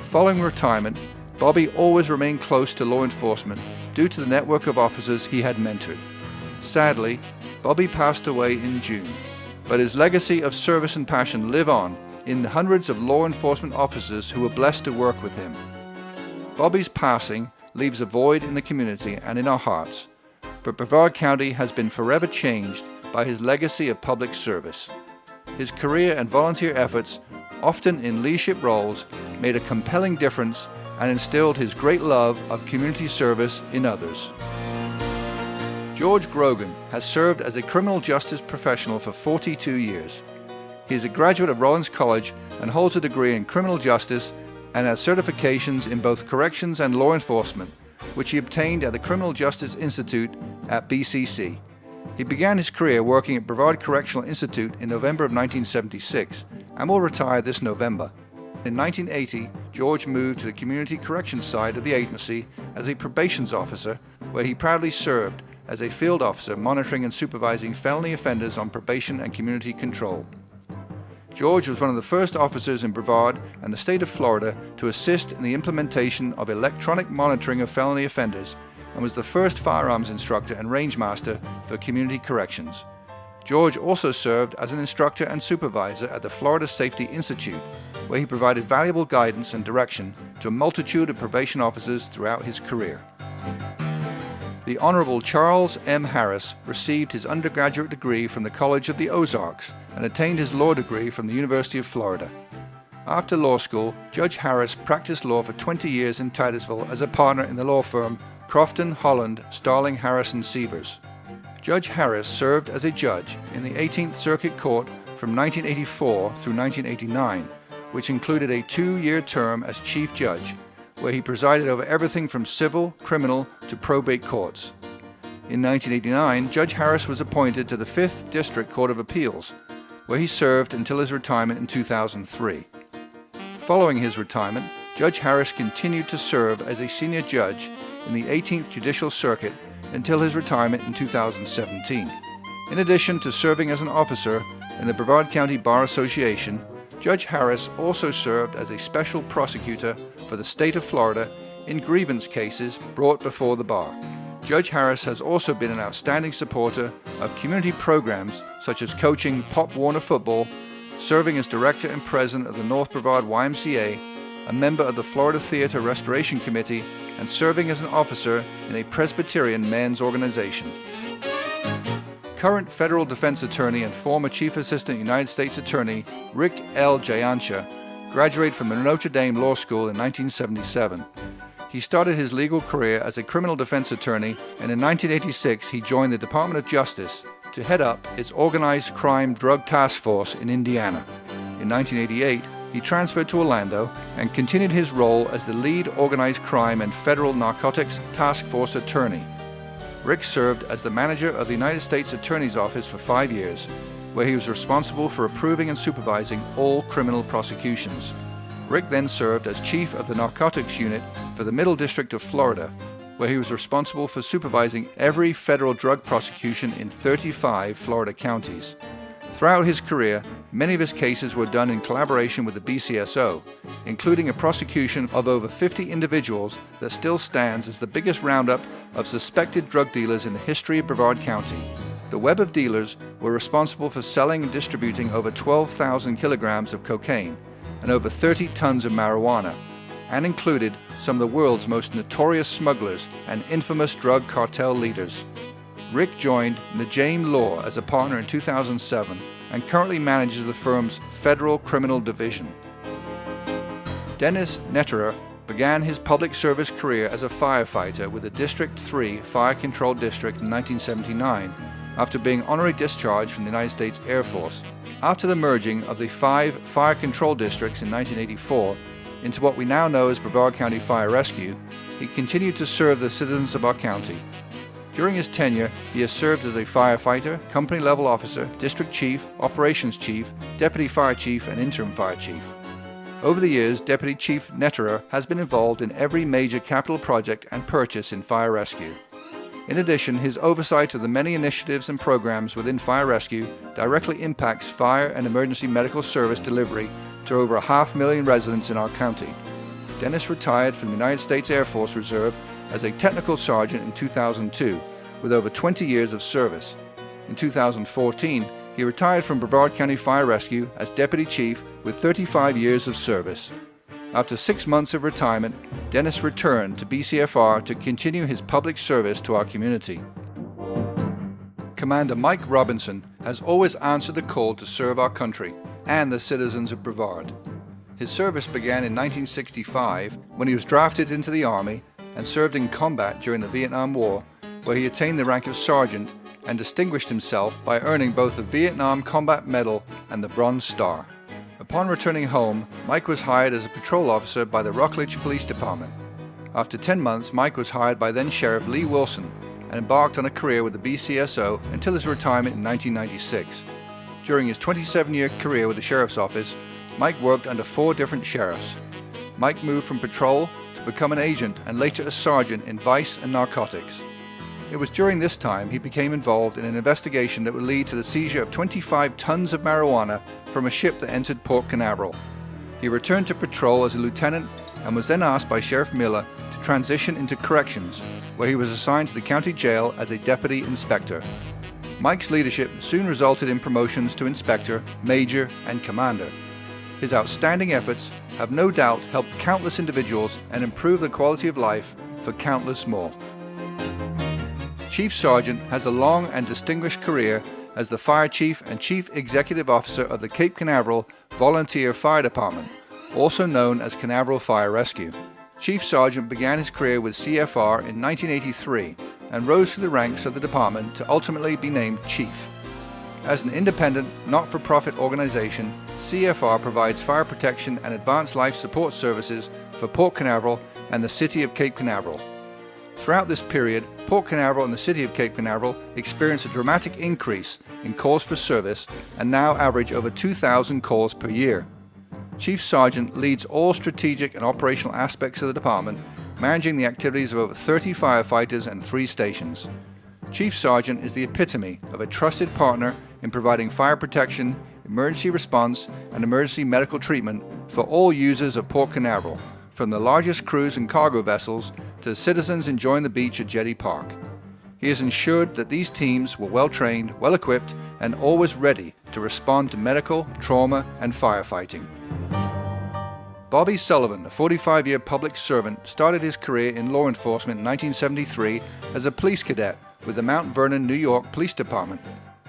Following retirement, Bobby always remained close to law enforcement due to the network of officers he had mentored. Sadly, Bobby passed away in June, but his legacy of service and passion live on in the hundreds of law enforcement officers who were blessed to work with him. Bobby's passing leaves a void in the community and in our hearts, but Brevard County has been forever changed by his legacy of public service. His career and volunteer efforts, often in leadership roles, made a compelling difference and instilled his great love of community service in others. George Grogan has served as a criminal justice professional for 42 years. He is a graduate of Rollins College and holds a degree in criminal justice and has certifications in both corrections and law enforcement, which he obtained at the Criminal Justice Institute at BCC. He began his career working at Brevard Correctional Institute in November of 1976 and will retire this November. In 1980, George moved to the community corrections side of the agency as a probations officer, where he proudly served as a field officer monitoring and supervising felony offenders on probation and community control. George was one of the first officers in Brevard and the state of Florida to assist in the implementation of electronic monitoring of felony offenders and was the first firearms instructor and rangemaster for community corrections. George also served as an instructor and supervisor at the Florida Safety Institute, where he provided valuable guidance and direction to a multitude of probation officers throughout his career. The Honorable Charles M. Harris received his undergraduate degree from the College of the Ozarks and attained his law degree from the University of Florida. After law school, Judge Harris practiced law for 20 years in Titusville as a partner in the law firm Crofton, Holland, Starling, Harris & Sievers. Judge Harris served as a judge in the 18th Circuit Court from 1984 through 1989, which included a 2-year term as Chief Judge, where he presided over everything from civil, criminal, to probate courts. In 1989, Judge Harris was appointed to the 5th District Court of Appeals, where he served until his retirement in 2003. Following his retirement, Judge Harris continued to serve as a senior judge in the 18th Judicial Circuit until his retirement in 2017. In addition to serving as an officer in the Brevard County Bar Association, Judge Harris also served as a special prosecutor for the state of Florida in grievance cases brought before the bar. Judge Harris has also been an outstanding supporter of community programs such as coaching Pop Warner football, serving as director and president of the North Brevard YMCA, a member of the Florida Theater Restoration Committee, and serving as an officer in a Presbyterian men's organization. Current federal defense attorney and former Chief Assistant United States Attorney Rick L. Jayancha graduated from the Notre Dame Law School in 1977. He started his legal career as a criminal defense attorney, and in 1986 he joined the Department of Justice to head up its Organized Crime Drug Task Force in Indiana. In 1988, he transferred to Orlando and continued his role as the lead organized crime and federal narcotics task force attorney. Rick served as the manager of the United States Attorney's Office for 5 years, where he was responsible for approving and supervising all criminal prosecutions. Rick then served as chief of the narcotics unit for the Middle District of Florida, where he was responsible for supervising every federal drug prosecution in 35 Florida counties. Throughout his career, many of his cases were done in collaboration with the BCSO, including a prosecution of over 50 individuals that still stands as the biggest roundup of suspected drug dealers in the history of Brevard County. The web of dealers were responsible for selling and distributing over 12,000 kilograms of cocaine and over 30 tons of marijuana, and included some of the world's most notorious smugglers and infamous drug cartel leaders. Rick joined Najam Law as a partner in 2007 and currently manages the firm's Federal Criminal Division. Dennis Netterer began his public service career as a firefighter with the District 3 Fire Control District in 1979 after being honorary discharged from the United States Air Force. After the merging of the 5 fire control districts in 1984 into what we now know as Brevard County Fire Rescue, he continued to serve the citizens of our county. During his tenure, he has served as a firefighter, company-level officer, district chief, operations chief, deputy fire chief, and interim fire chief. Over the years, Deputy Chief Netterer has been involved in every major capital project and purchase in fire rescue. In addition, his oversight of the many initiatives and programs within fire rescue directly impacts fire and emergency medical service delivery to over 500,000 residents in our county. Dennis retired from the United States Air Force Reserve as a technical sergeant in 2002, with over 20 years of service. In 2014, he retired from Brevard County Fire Rescue as Deputy Chief with 35 years of service. After 6 months of retirement, Dennis returned to BCFR to continue his public service to our community. Commander Mike Robinson has always answered the call to serve our country and the citizens of Brevard. His service began in 1965 when he was drafted into the Army and served in combat during the Vietnam War, where he attained the rank of sergeant and distinguished himself by earning both the Vietnam Combat Medal and the Bronze Star. Upon returning home, Mike was hired as a patrol officer by the Rockledge Police Department. After 10 months, Mike was hired by then Sheriff Lee Wilson and embarked on a career with the BCSO until his retirement in 1996. During his 27-year career with the Sheriff's Office, Mike worked under 4 different sheriffs. Mike moved from patrol to become an agent and later a sergeant in vice and narcotics. It was during this time he became involved in an investigation that would lead to the seizure of 25 tons of marijuana from a ship that entered Port Canaveral. He returned to patrol as a lieutenant and was then asked by Sheriff Miller to transition into corrections, where he was assigned to the county jail as a deputy inspector. Mike's leadership soon resulted in promotions to inspector, major, and commander. His outstanding efforts have no doubt helped countless individuals and improved the quality of life for countless more. Chief Sergeant has a long and distinguished career as the Fire Chief and Chief Executive Officer of the Cape Canaveral Volunteer Fire Department, also known as Canaveral Fire Rescue. Chief Sergeant began his career with CFR in 1983 and rose through the ranks of the department to ultimately be named Chief. As an independent, not-for-profit organization, CFR provides fire protection and advanced life support services for Port Canaveral and the City of Cape Canaveral. Throughout this period, Port Canaveral and the City of Cape Canaveral experienced a dramatic increase in calls for service and now average over 2,000 calls per year. Chief Sergeant leads all strategic and operational aspects of the department, managing the activities of over 30 firefighters and 3 stations. Chief Sergeant is the epitome of a trusted partner in providing fire protection, emergency response, and emergency medical treatment for all users of Port Canaveral, from the largest cruise and cargo vessels to the citizens enjoying the beach at Jetty Park. He has ensured that these teams were well-trained, well-equipped, and always ready to respond to medical, trauma, and firefighting. Bobby Sullivan, a 45-year public servant, started his career in law enforcement in 1973 as a police cadet with the Mount Vernon, New York Police Department.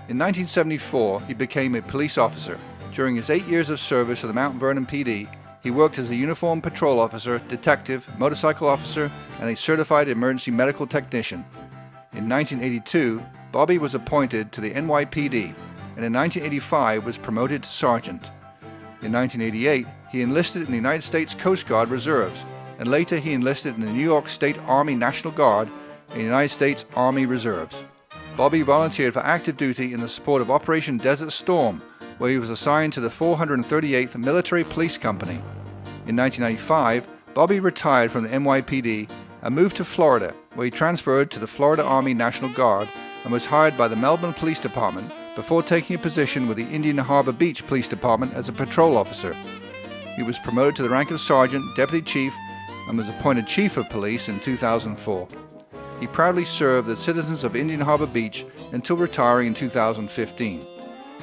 In 1974, he became a police officer. During his 8 years of service with the Mount Vernon PD, he worked as a uniformed patrol officer, detective, motorcycle officer, and a certified emergency medical technician. In 1982, Bobby was appointed to the NYPD, and in 1985 was promoted to sergeant. In 1988, he enlisted in the United States Coast Guard Reserves, and later he enlisted in the New York State Army National Guard and the United States Army Reserves. Bobby volunteered for active duty in the support of Operation Desert Storm, where he was assigned to the 438th Military Police Company. In 1995, Bobby retired from the NYPD and moved to Florida, where he transferred to the Florida Army National Guard and was hired by the Melbourne Police Department before taking a position with the Indian Harbor Beach Police Department as a patrol officer. He was promoted to the rank of sergeant, deputy chief, and was appointed chief of police in 2004. He proudly served the citizens of Indian Harbor Beach until retiring in 2015.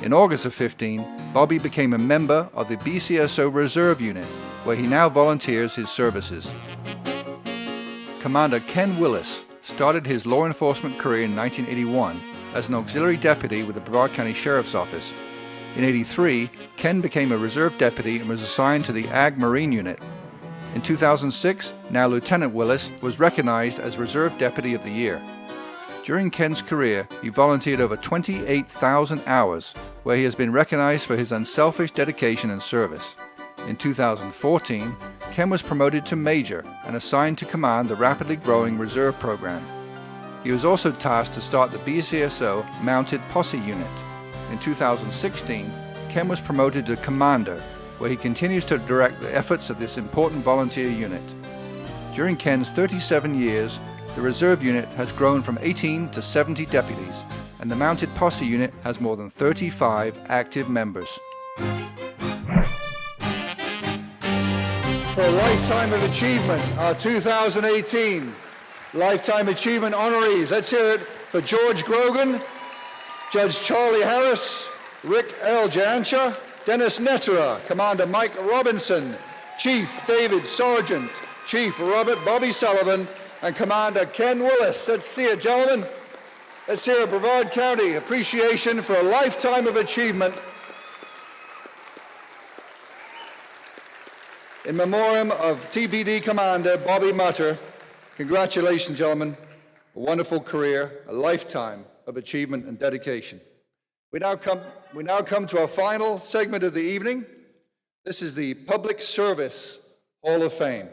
In August of 15, Bobby became a member of the BCSO Reserve Unit, where he now volunteers his services. Commander Ken Willis started his law enforcement career in 1981 as an auxiliary deputy with the Brevard County Sheriff's Office. In '83, Ken became a reserve deputy and was assigned to the Ag Marine Unit. In 2006, now Lieutenant Willis was recognized as Reserve Deputy of the Year. During Ken's career, he volunteered over 28,000 hours, where he has been recognized for his unselfish dedication and service. In 2014, Ken was promoted to Major and assigned to command the rapidly growing Reserve Program. He He was also tasked to start the BCSO Mounted Posse Unit. In 2016, Ken was promoted to Commander, where he continues to direct the efforts of this important volunteer unit. During Ken's 37 years, the Reserve Unit has grown from 18 to 70 deputies, and the Mounted Posse Unit has more than 35 active members. For a Lifetime of Achievement, our 2018 Lifetime Achievement honorees. Let's hear it for George Grogan, Judge Charlie Harris, Rick L. Jancha, Dennis Nettera, Commander Mike Robinson, Chief David Sargent, Chief Robert Bobby Sullivan, and Commander Ken Willis. Let's see it, gentlemen. Let's hear a Brevard County appreciation for a Lifetime of Achievement in memoriam of TPD Commander Bobby Mutter. Congratulations, gentlemen. A wonderful career, a lifetime of achievement and dedication. We now come to our final segment of the evening. This is the Public Service Hall of Fame.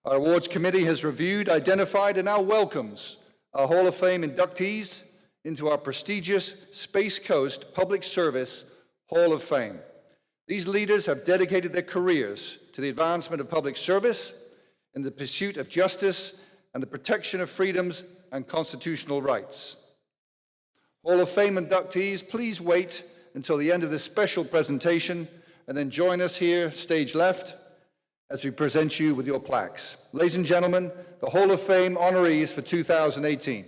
Our awards committee has reviewed, identified, and now welcomes our Hall of Fame inductees into our prestigious Space Coast Public Service Hall of Fame. These leaders have dedicated their careers to the advancement of public service in the pursuit of justice and the protection of freedoms and constitutional rights. Hall of Fame inductees, please wait until the end of this special presentation and then join us here, stage left, as we present you with your plaques. Ladies and gentlemen, the Hall of Fame honorees for 2018.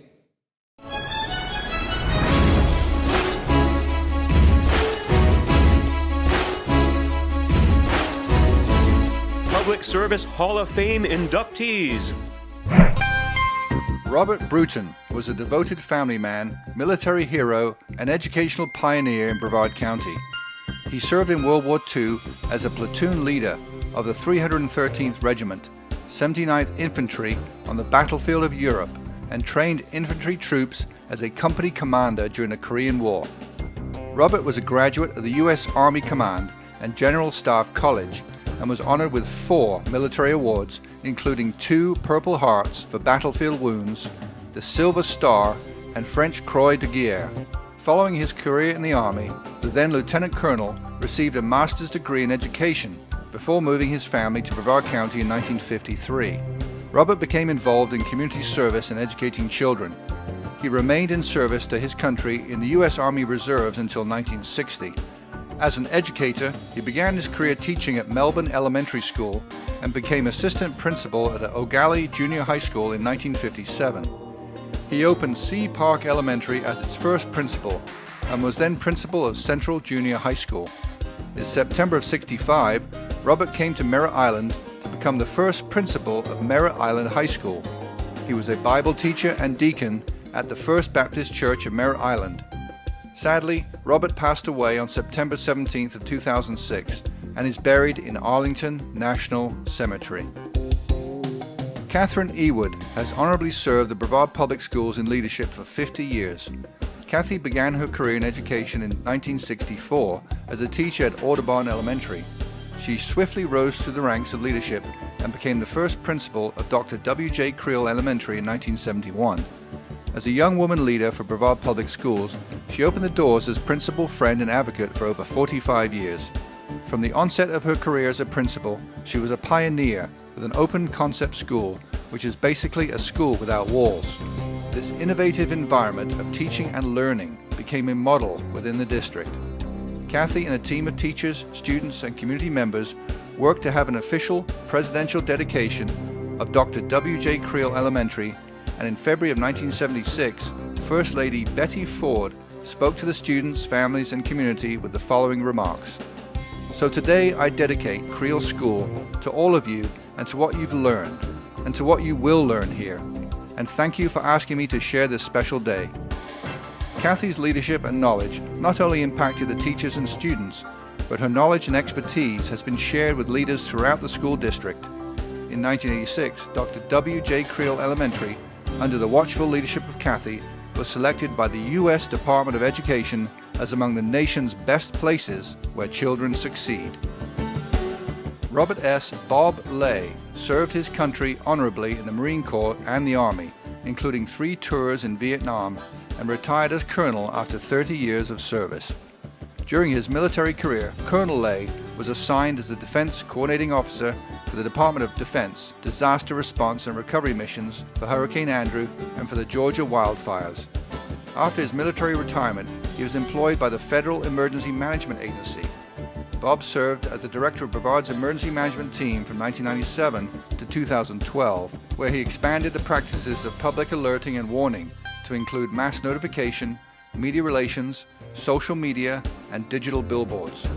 Public Service Hall of Fame inductees. Robert Bruton was a devoted family man, military hero, and educational pioneer in Brevard County. He served in World War II as a platoon leader of the 313th Regiment, 79th Infantry on the battlefield of Europe, and trained infantry troops as a company commander during the Korean War. Robert was a graduate of the U.S. Army Command and General Staff College and was honored with 4 military awards, including 2 Purple Hearts for battlefield wounds, the Silver Star, and French Croix de Guerre. Following his career in the Army, the then Lieutenant Colonel received a master's degree in education before moving his family to Brevard County in 1953. Robert became involved in community service and educating children. He remained in service to his country in the U.S. Army Reserves until 1960. As an educator, he began his career teaching at Melbourne Elementary School and became assistant principal at Ogallie Junior High School in 1957. He opened Sea Park Elementary as its first principal and was then principal of Central Junior High School. In September of '65, Robert came to Merritt Island to become the first principal of Merritt Island High School. He was a Bible teacher and deacon at the First Baptist Church of Merritt Island. Sadly, Robert passed away on September 17th of 2006 and is buried in Arlington National Cemetery. Catherine Ewood has honorably served the Brevard Public Schools in leadership for 50 years. Kathy began her career in education in 1964 as a teacher at Audubon Elementary. She swiftly rose through the ranks of leadership and became the first principal of Dr. W.J. Creel Elementary in 1971. As a young woman leader for Brevard Public Schools, she opened the doors as principal, friend, and advocate for over 45 years. From the onset of her career as a principal, she was a pioneer with an open concept school, which is basically a school without walls. This innovative environment of teaching and learning became a model within the district. Kathy and a team of teachers, students, and community members worked to have an official presidential dedication of Dr. W.J. Creel Elementary, and in February of 1976, First Lady Betty Ford spoke to the students, families, and community with the following remarks. So today I dedicate Creel School to all of you and to what you've learned and to what you will learn here. And thank you for asking me to share this special day. Kathy's leadership and knowledge not only impacted the teachers and students, but her knowledge and expertise has been shared with leaders throughout the school district. In 1986, Dr. W.J. Creel Elementary, under the watchful leadership of Kathy, was selected by the U.S. Department of Education as among the nation's best places where children succeed. Robert S. Bob Lay served his country honorably in the Marine Corps and the Army, including 3 tours in Vietnam, and retired as colonel after 30 years of service. During his military career, Colonel Lay was assigned as the Defense Coordinating Officer for the Department of Defense Disaster Response and Recovery Missions for Hurricane Andrew and for the Georgia wildfires. After his military retirement, he was employed by the Federal Emergency Management Agency. Bob served as the director of Brevard's emergency management team from 1997 to 2012, where he expanded the practices of public alerting and warning to include mass notification, media relations, social media, and digital billboards.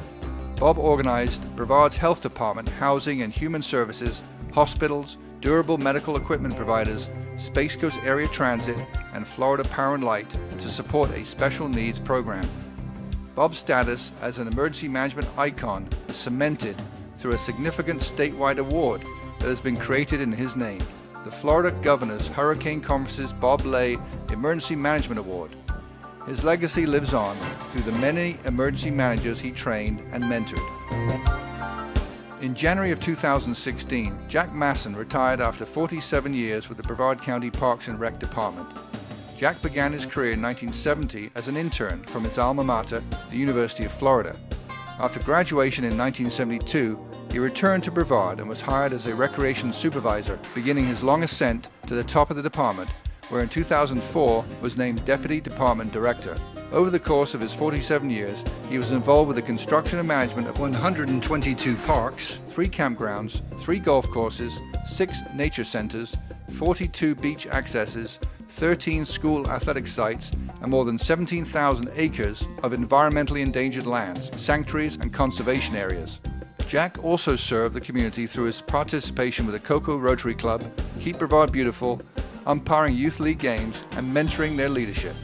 Bob organized Brevard's health department, housing and human services, hospitals, durable medical equipment providers, Space Coast Area Transit, and Florida Power and Light to support a special needs program. Bob's status as an emergency management icon is cemented through a significant statewide award that has been created in his name, the Florida Governor's Hurricane Conference's Bob Lay Emergency Management Award. His legacy lives on through the many emergency managers he trained and mentored. In January of 2016, Jack Masson retired after 47 years with the Brevard County Parks and Rec Department. Jack began his career in 1970 as an intern from his alma mater, the University of Florida. After graduation in 1972, he returned to Brevard and was hired as a recreation supervisor, beginning his long ascent to the top of the department, where in 2004 was named Deputy Department Director. Over the course of his 47 years, he was involved with the construction and management of 122 parks, 3 campgrounds, 3 golf courses, 6 nature centers, 42 beach accesses, 13 school athletic sites, and more than 17,000 acres of environmentally endangered lands, sanctuaries, and conservation areas. Jack also served the community through his participation with the Cocoa Rotary Club, Keep Brevard Beautiful, umpiring youth league games, and mentoring their leadership.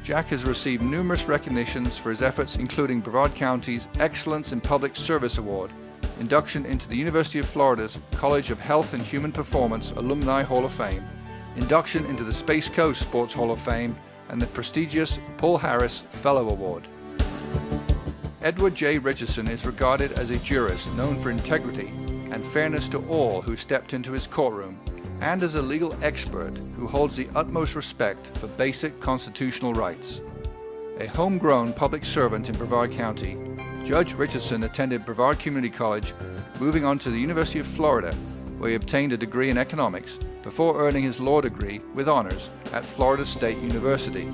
Jack has received numerous recognitions for his efforts, including Brevard County's Excellence in Public Service Award, induction into the University of Florida's College of Health and Human Performance Alumni Hall of Fame, induction into the Space Coast Sports Hall of Fame, and the prestigious Paul Harris Fellow Award. Edward J. Richardson is regarded as a jurist known for integrity and fairness to all who stepped into his courtroom, and as a legal expert who holds the utmost respect for basic constitutional rights. A homegrown public servant in Brevard County, Judge Richardson attended Brevard Community College, moving on to the University of Florida, where he obtained a degree in economics before earning his law degree with honors at Florida State University.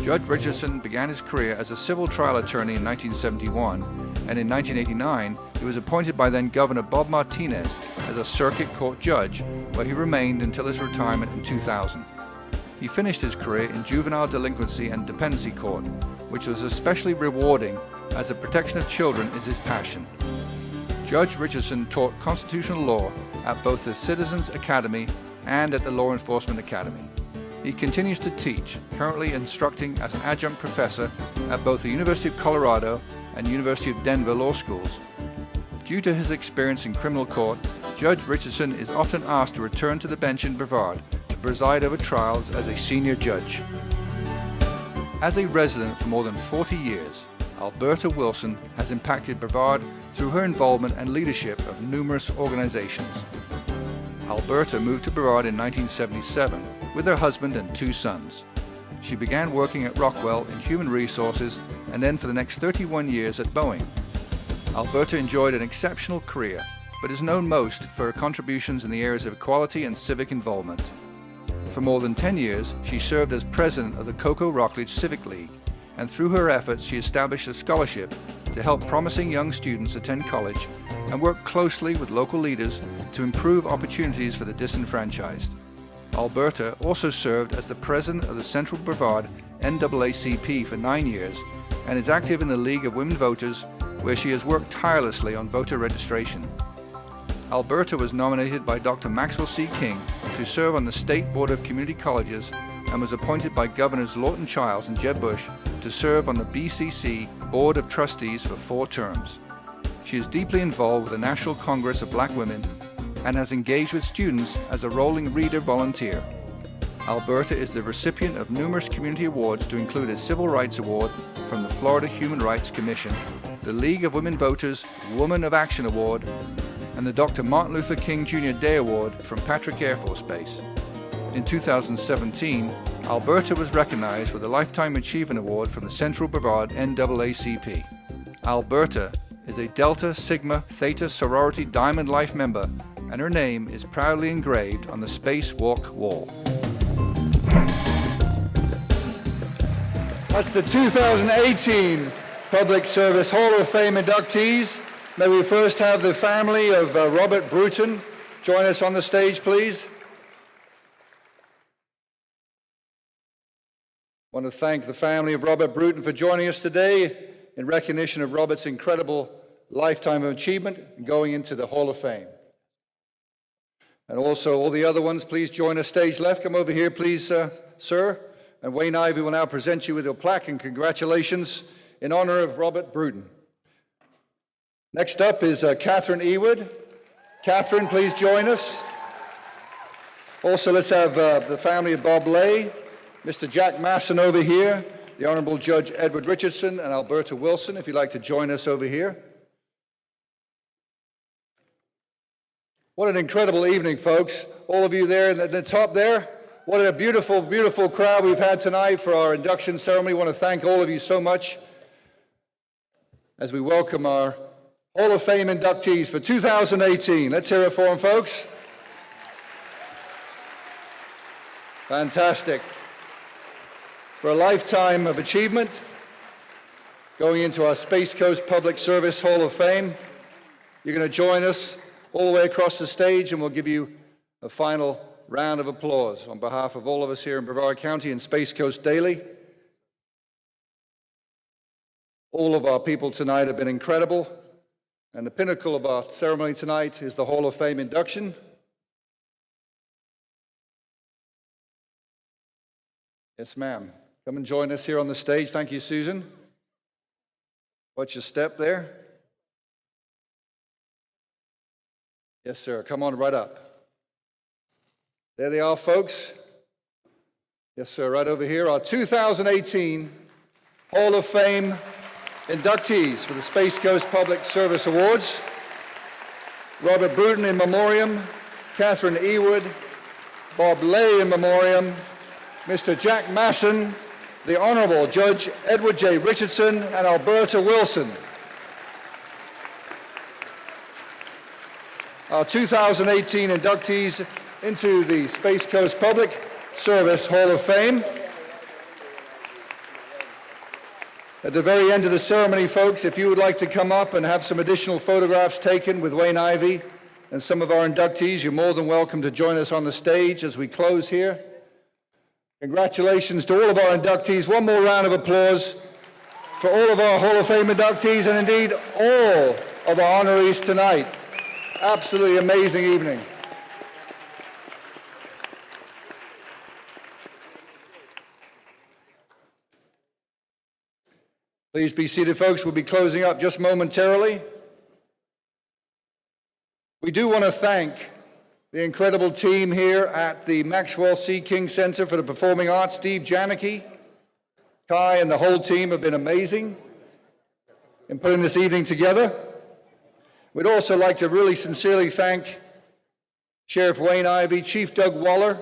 Judge Richardson began his career as a civil trial attorney in 1971, and in 1989 he was appointed by then Governor Bob Martinez as a circuit court judge, where he remained until his retirement in 2000. He finished his career in juvenile delinquency and dependency court, which was especially rewarding as the protection of children is his passion. Judge Richardson taught constitutional law at both the Citizens Academy and at the Law Enforcement Academy. He continues to teach, currently instructing as an adjunct professor at both the University of Colorado and University of Denver Law Schools. Due to his experience in criminal court, Judge Richardson is often asked to return to the bench in Brevard to preside over trials as a senior judge. As a resident for more than 40 years, Alberta Wilson has impacted Brevard through her involvement and leadership of numerous organizations. Alberta moved to Brevard in 1977 with her husband and 2 sons. She began working at Rockwell in human resources and then for the next 31 years at Boeing. Alberta enjoyed an exceptional career, but is known most for her contributions in the areas of equality and civic involvement. For more than 10 years, she served as president of the Cocoa Rockledge Civic League, and through her efforts she established a scholarship to help promising young students attend college and work closely with local leaders to improve opportunities for the disenfranchised. Alberta also served as the president of the Central Brevard NAACP for 9 years and is active in the League of Women Voters, where she has worked tirelessly on voter registration. Alberta was nominated by Dr. Maxwell C. King to serve on the State Board of Community Colleges and was appointed by Governors Lawton Chiles and Jeb Bush to serve on the BCC Board of Trustees for 4 terms. She is deeply involved with the National Congress of Black Women and has engaged with students as a rolling reader volunteer. Alberta is the recipient of numerous community awards, to include a Civil Rights Award from the Florida Human Rights Commission, the League of Women Voters Woman of Action Award, and the Dr. Martin Luther King Jr. Day Award from Patrick Air Force Base. In 2017, Alberta was recognized with a Lifetime Achievement Award from the Central Brevard NAACP. Alberta is a Delta Sigma Theta sorority Diamond Life member, and her name is proudly engraved on the Spacewalk wall. That's the 2018 Public Service Hall of Fame inductees. May we first have the family of Robert Bruton join us on the stage, please. I want to thank the family of Robert Bruton for joining us today in recognition of Robert's incredible lifetime of achievement and going into the Hall of Fame. And also all the other ones, please join us stage left. Come over here, please, sir. And Wayne Ivey will now present you with your plaque and congratulations in honor of Robert Bruton. Next up is Catherine Ewood. Catherine, please join us. Also, let's have the family of Bob Lay, Mr. Jack Masson over here, the Honorable Judge Edward Richardson, and Alberta Wilson, if you'd like to join us over here. What an incredible evening, folks. All of you there at the top there. What a beautiful, beautiful crowd we've had tonight for our induction ceremony. I want to thank all of you so much as we welcome our Hall of Fame inductees for 2018. Let's hear it for them, folks. Fantastic. For a lifetime of achievement, going into our Space Coast Public Service Hall of Fame, you're going to join us all the way across the stage, and we'll give you a final round of applause on behalf of all of us here in Brevard County and Space Coast Daily. All of our people tonight have been incredible, and the pinnacle of our ceremony tonight is the Hall of Fame induction. Yes, ma'am. Come and join us here on the stage. Thank you, Susan. Watch your step there. Yes, sir. Come on right up. There they are, folks. Yes, sir. Right over here. Our 2018 Hall of Fame inductees for the Space Coast Public Service Awards. Robert Bruton in memoriam, Catherine Ewood, Bob Lay in memoriam, Mr. Jack Masson, the Honorable Judge Edward J. Richardson, and Alberta Wilson. Our 2018 inductees into the Space Coast Public Service Hall of Fame. At the very end of the ceremony, folks, if you would like to come up and have some additional photographs taken with Wayne Ivey and some of our inductees, you're more than welcome to join us on the stage as we close here. Congratulations to all of our inductees. One more round of applause for all of our Hall of Fame inductees and indeed all of our honorees tonight. Absolutely amazing evening. Please be seated, folks. We'll be closing up just momentarily. We do want to thank the incredible team here at the Maxwell C. King Center for the Performing Arts. Steve Janicki, Kai, and the whole team have been amazing in putting this evening together. We'd also like to really sincerely thank Sheriff Wayne Ivey, Chief Doug Waller.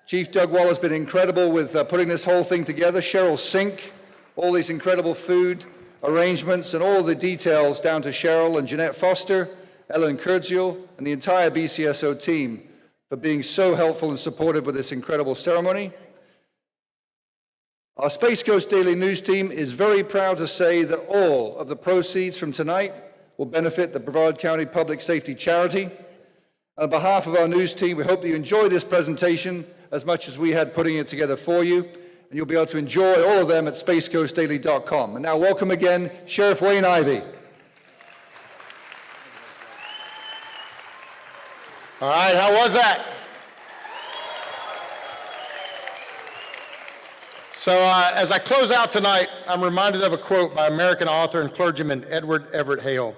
Chief Doug Waller's been incredible with putting this whole thing together. Cheryl Sink, all these incredible food arrangements and all the details down to Cheryl and Jeanette Foster, Ellen Kurdziel, and the entire BCSO team for being so helpful and supportive with this incredible ceremony. Our Space Coast Daily News team is very proud to say that all of the proceeds from tonight will benefit the Brevard County Public Safety Charity. On behalf of our news team, we hope that you enjoyed this presentation as much as we had putting it together for you, and you'll be able to enjoy all of them at spacecoastdaily.com. And now welcome again, Sheriff Wayne Ivey. All right, how was that? So as I close out tonight, I'm reminded of a quote by American author and clergyman Edward Everett Hale.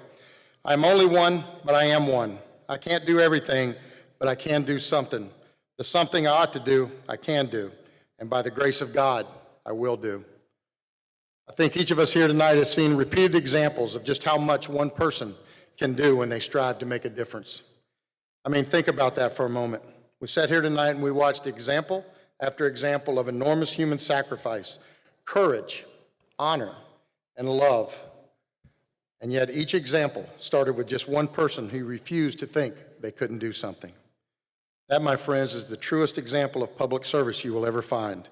I'm only one, but I am one. I can't do everything, but I can do something. The something I ought to do, I can do. And by the grace of God, I will do. I think each of us here tonight has seen repeated examples of just how much one person can do when they strive to make a difference. I mean, think about that for a moment. We sat here tonight and we watched example after example of enormous human sacrifice, courage, honor, and love. And yet each example started with just one person who refused to think they couldn't do something. That, my friends, is the truest example of public service you will ever find.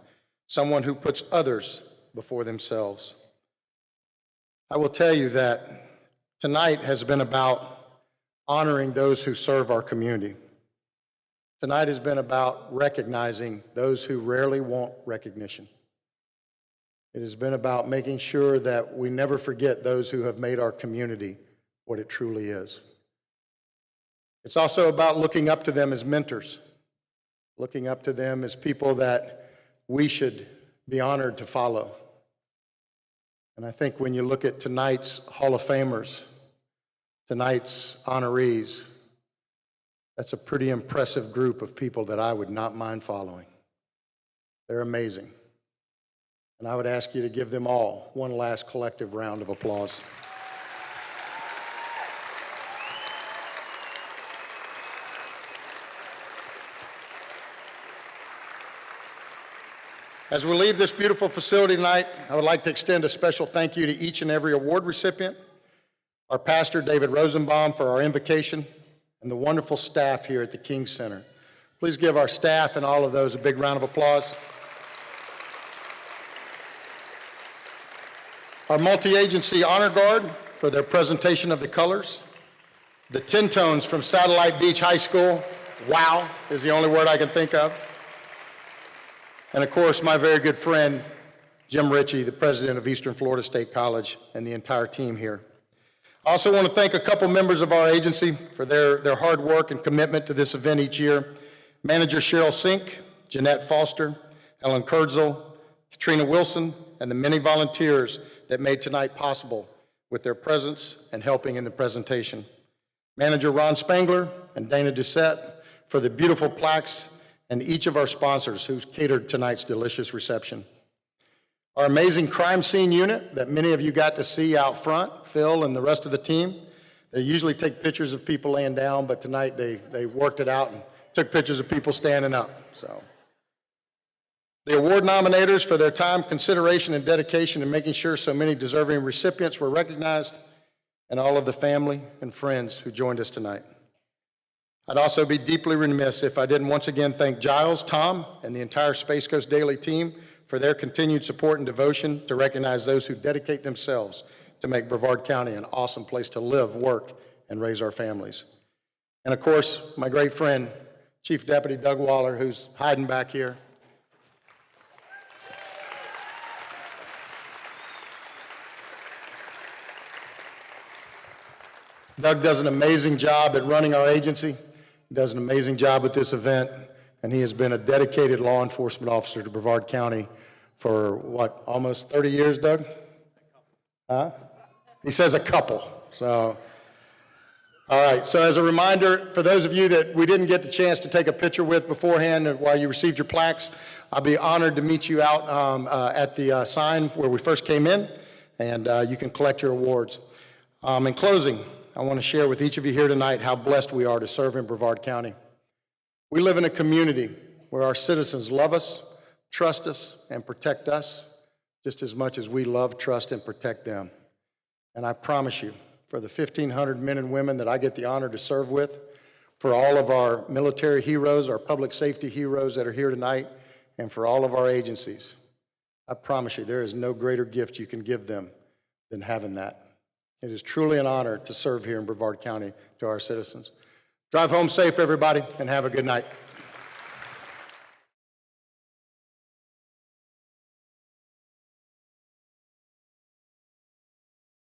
Someone who puts others before themselves. I will tell you that tonight has been about honoring those who serve our community. Tonight has been about recognizing those who rarely want recognition. It has been about making sure that we never forget those who have made our community what it truly is. It's also about looking up to them as mentors, looking up to them as people that we should be honored to follow. And I think when you look at tonight's Hall of Famers, tonight's honorees, that's a pretty impressive group of people that I would not mind following. They're amazing. And I would ask you to give them all one last collective round of applause. As we leave this beautiful facility tonight, I would like to extend a special thank you to each and every award recipient, our pastor, David Rosenbaum, for our invocation, and the wonderful staff here at the King Center. Please give our staff and all of those a big round of applause. Our multi-agency honor guard for their presentation of the colors. The Tintones from Satellite Beach High School. Wow is the only word I can think of. And of course, my very good friend, Jim Ritchie, the president of Eastern Florida State College, and the entire team here. I also want to thank a couple members of our agency for their hard work and commitment to this event each year. Manager Cheryl Sink, Jeanette Foster, Ellen Kurtzel, Katrina Wilson, and the many volunteers that made tonight possible with their presence and helping in the presentation. Manager Ron Spangler and Dana Doucette for the beautiful plaques, and each of our sponsors who's catered tonight's delicious reception. Our amazing crime scene unit that many of you got to see out front, Phil and the rest of the team. They usually take pictures of people laying down, but tonight they worked it out and took pictures of people standing up. So, the award nominators for their time, consideration, and dedication in making sure so many deserving recipients were recognized, and all of the family and friends who joined us tonight. I'd also be deeply remiss if I didn't once again thank Giles, Tom, and the entire Space Coast Daily team for their continued support and devotion to recognize those who dedicate themselves to make Brevard County an awesome place to live, work, and raise our families. And of course, my great friend, Chief Deputy Doug Waller, who's hiding back here. Doug does an amazing job at running our agency. He does an amazing job at this event, and he has been a dedicated law enforcement officer to Brevard County for, what, almost 30 years, Doug? Huh? He says a couple, so. All right, so as a reminder, for those of you that we didn't get the chance to take a picture with beforehand while you received your plaques, I'll be honored to meet you out at the sign where we first came in, and you can collect your awards. In closing, I want to share with each of you here tonight how blessed we are to serve in Brevard County. We live in a community where our citizens love us, trust us, and protect us just as much as we love, trust, and protect them. And I promise you, for the 1,500 men and women that I get the honor to serve with, for all of our military heroes, our public safety heroes that are here tonight, and for all of our agencies, I promise you there is no greater gift you can give them than having that. It is truly an honor to serve here in Brevard County to our citizens. Drive home safe, everybody, and have a good night.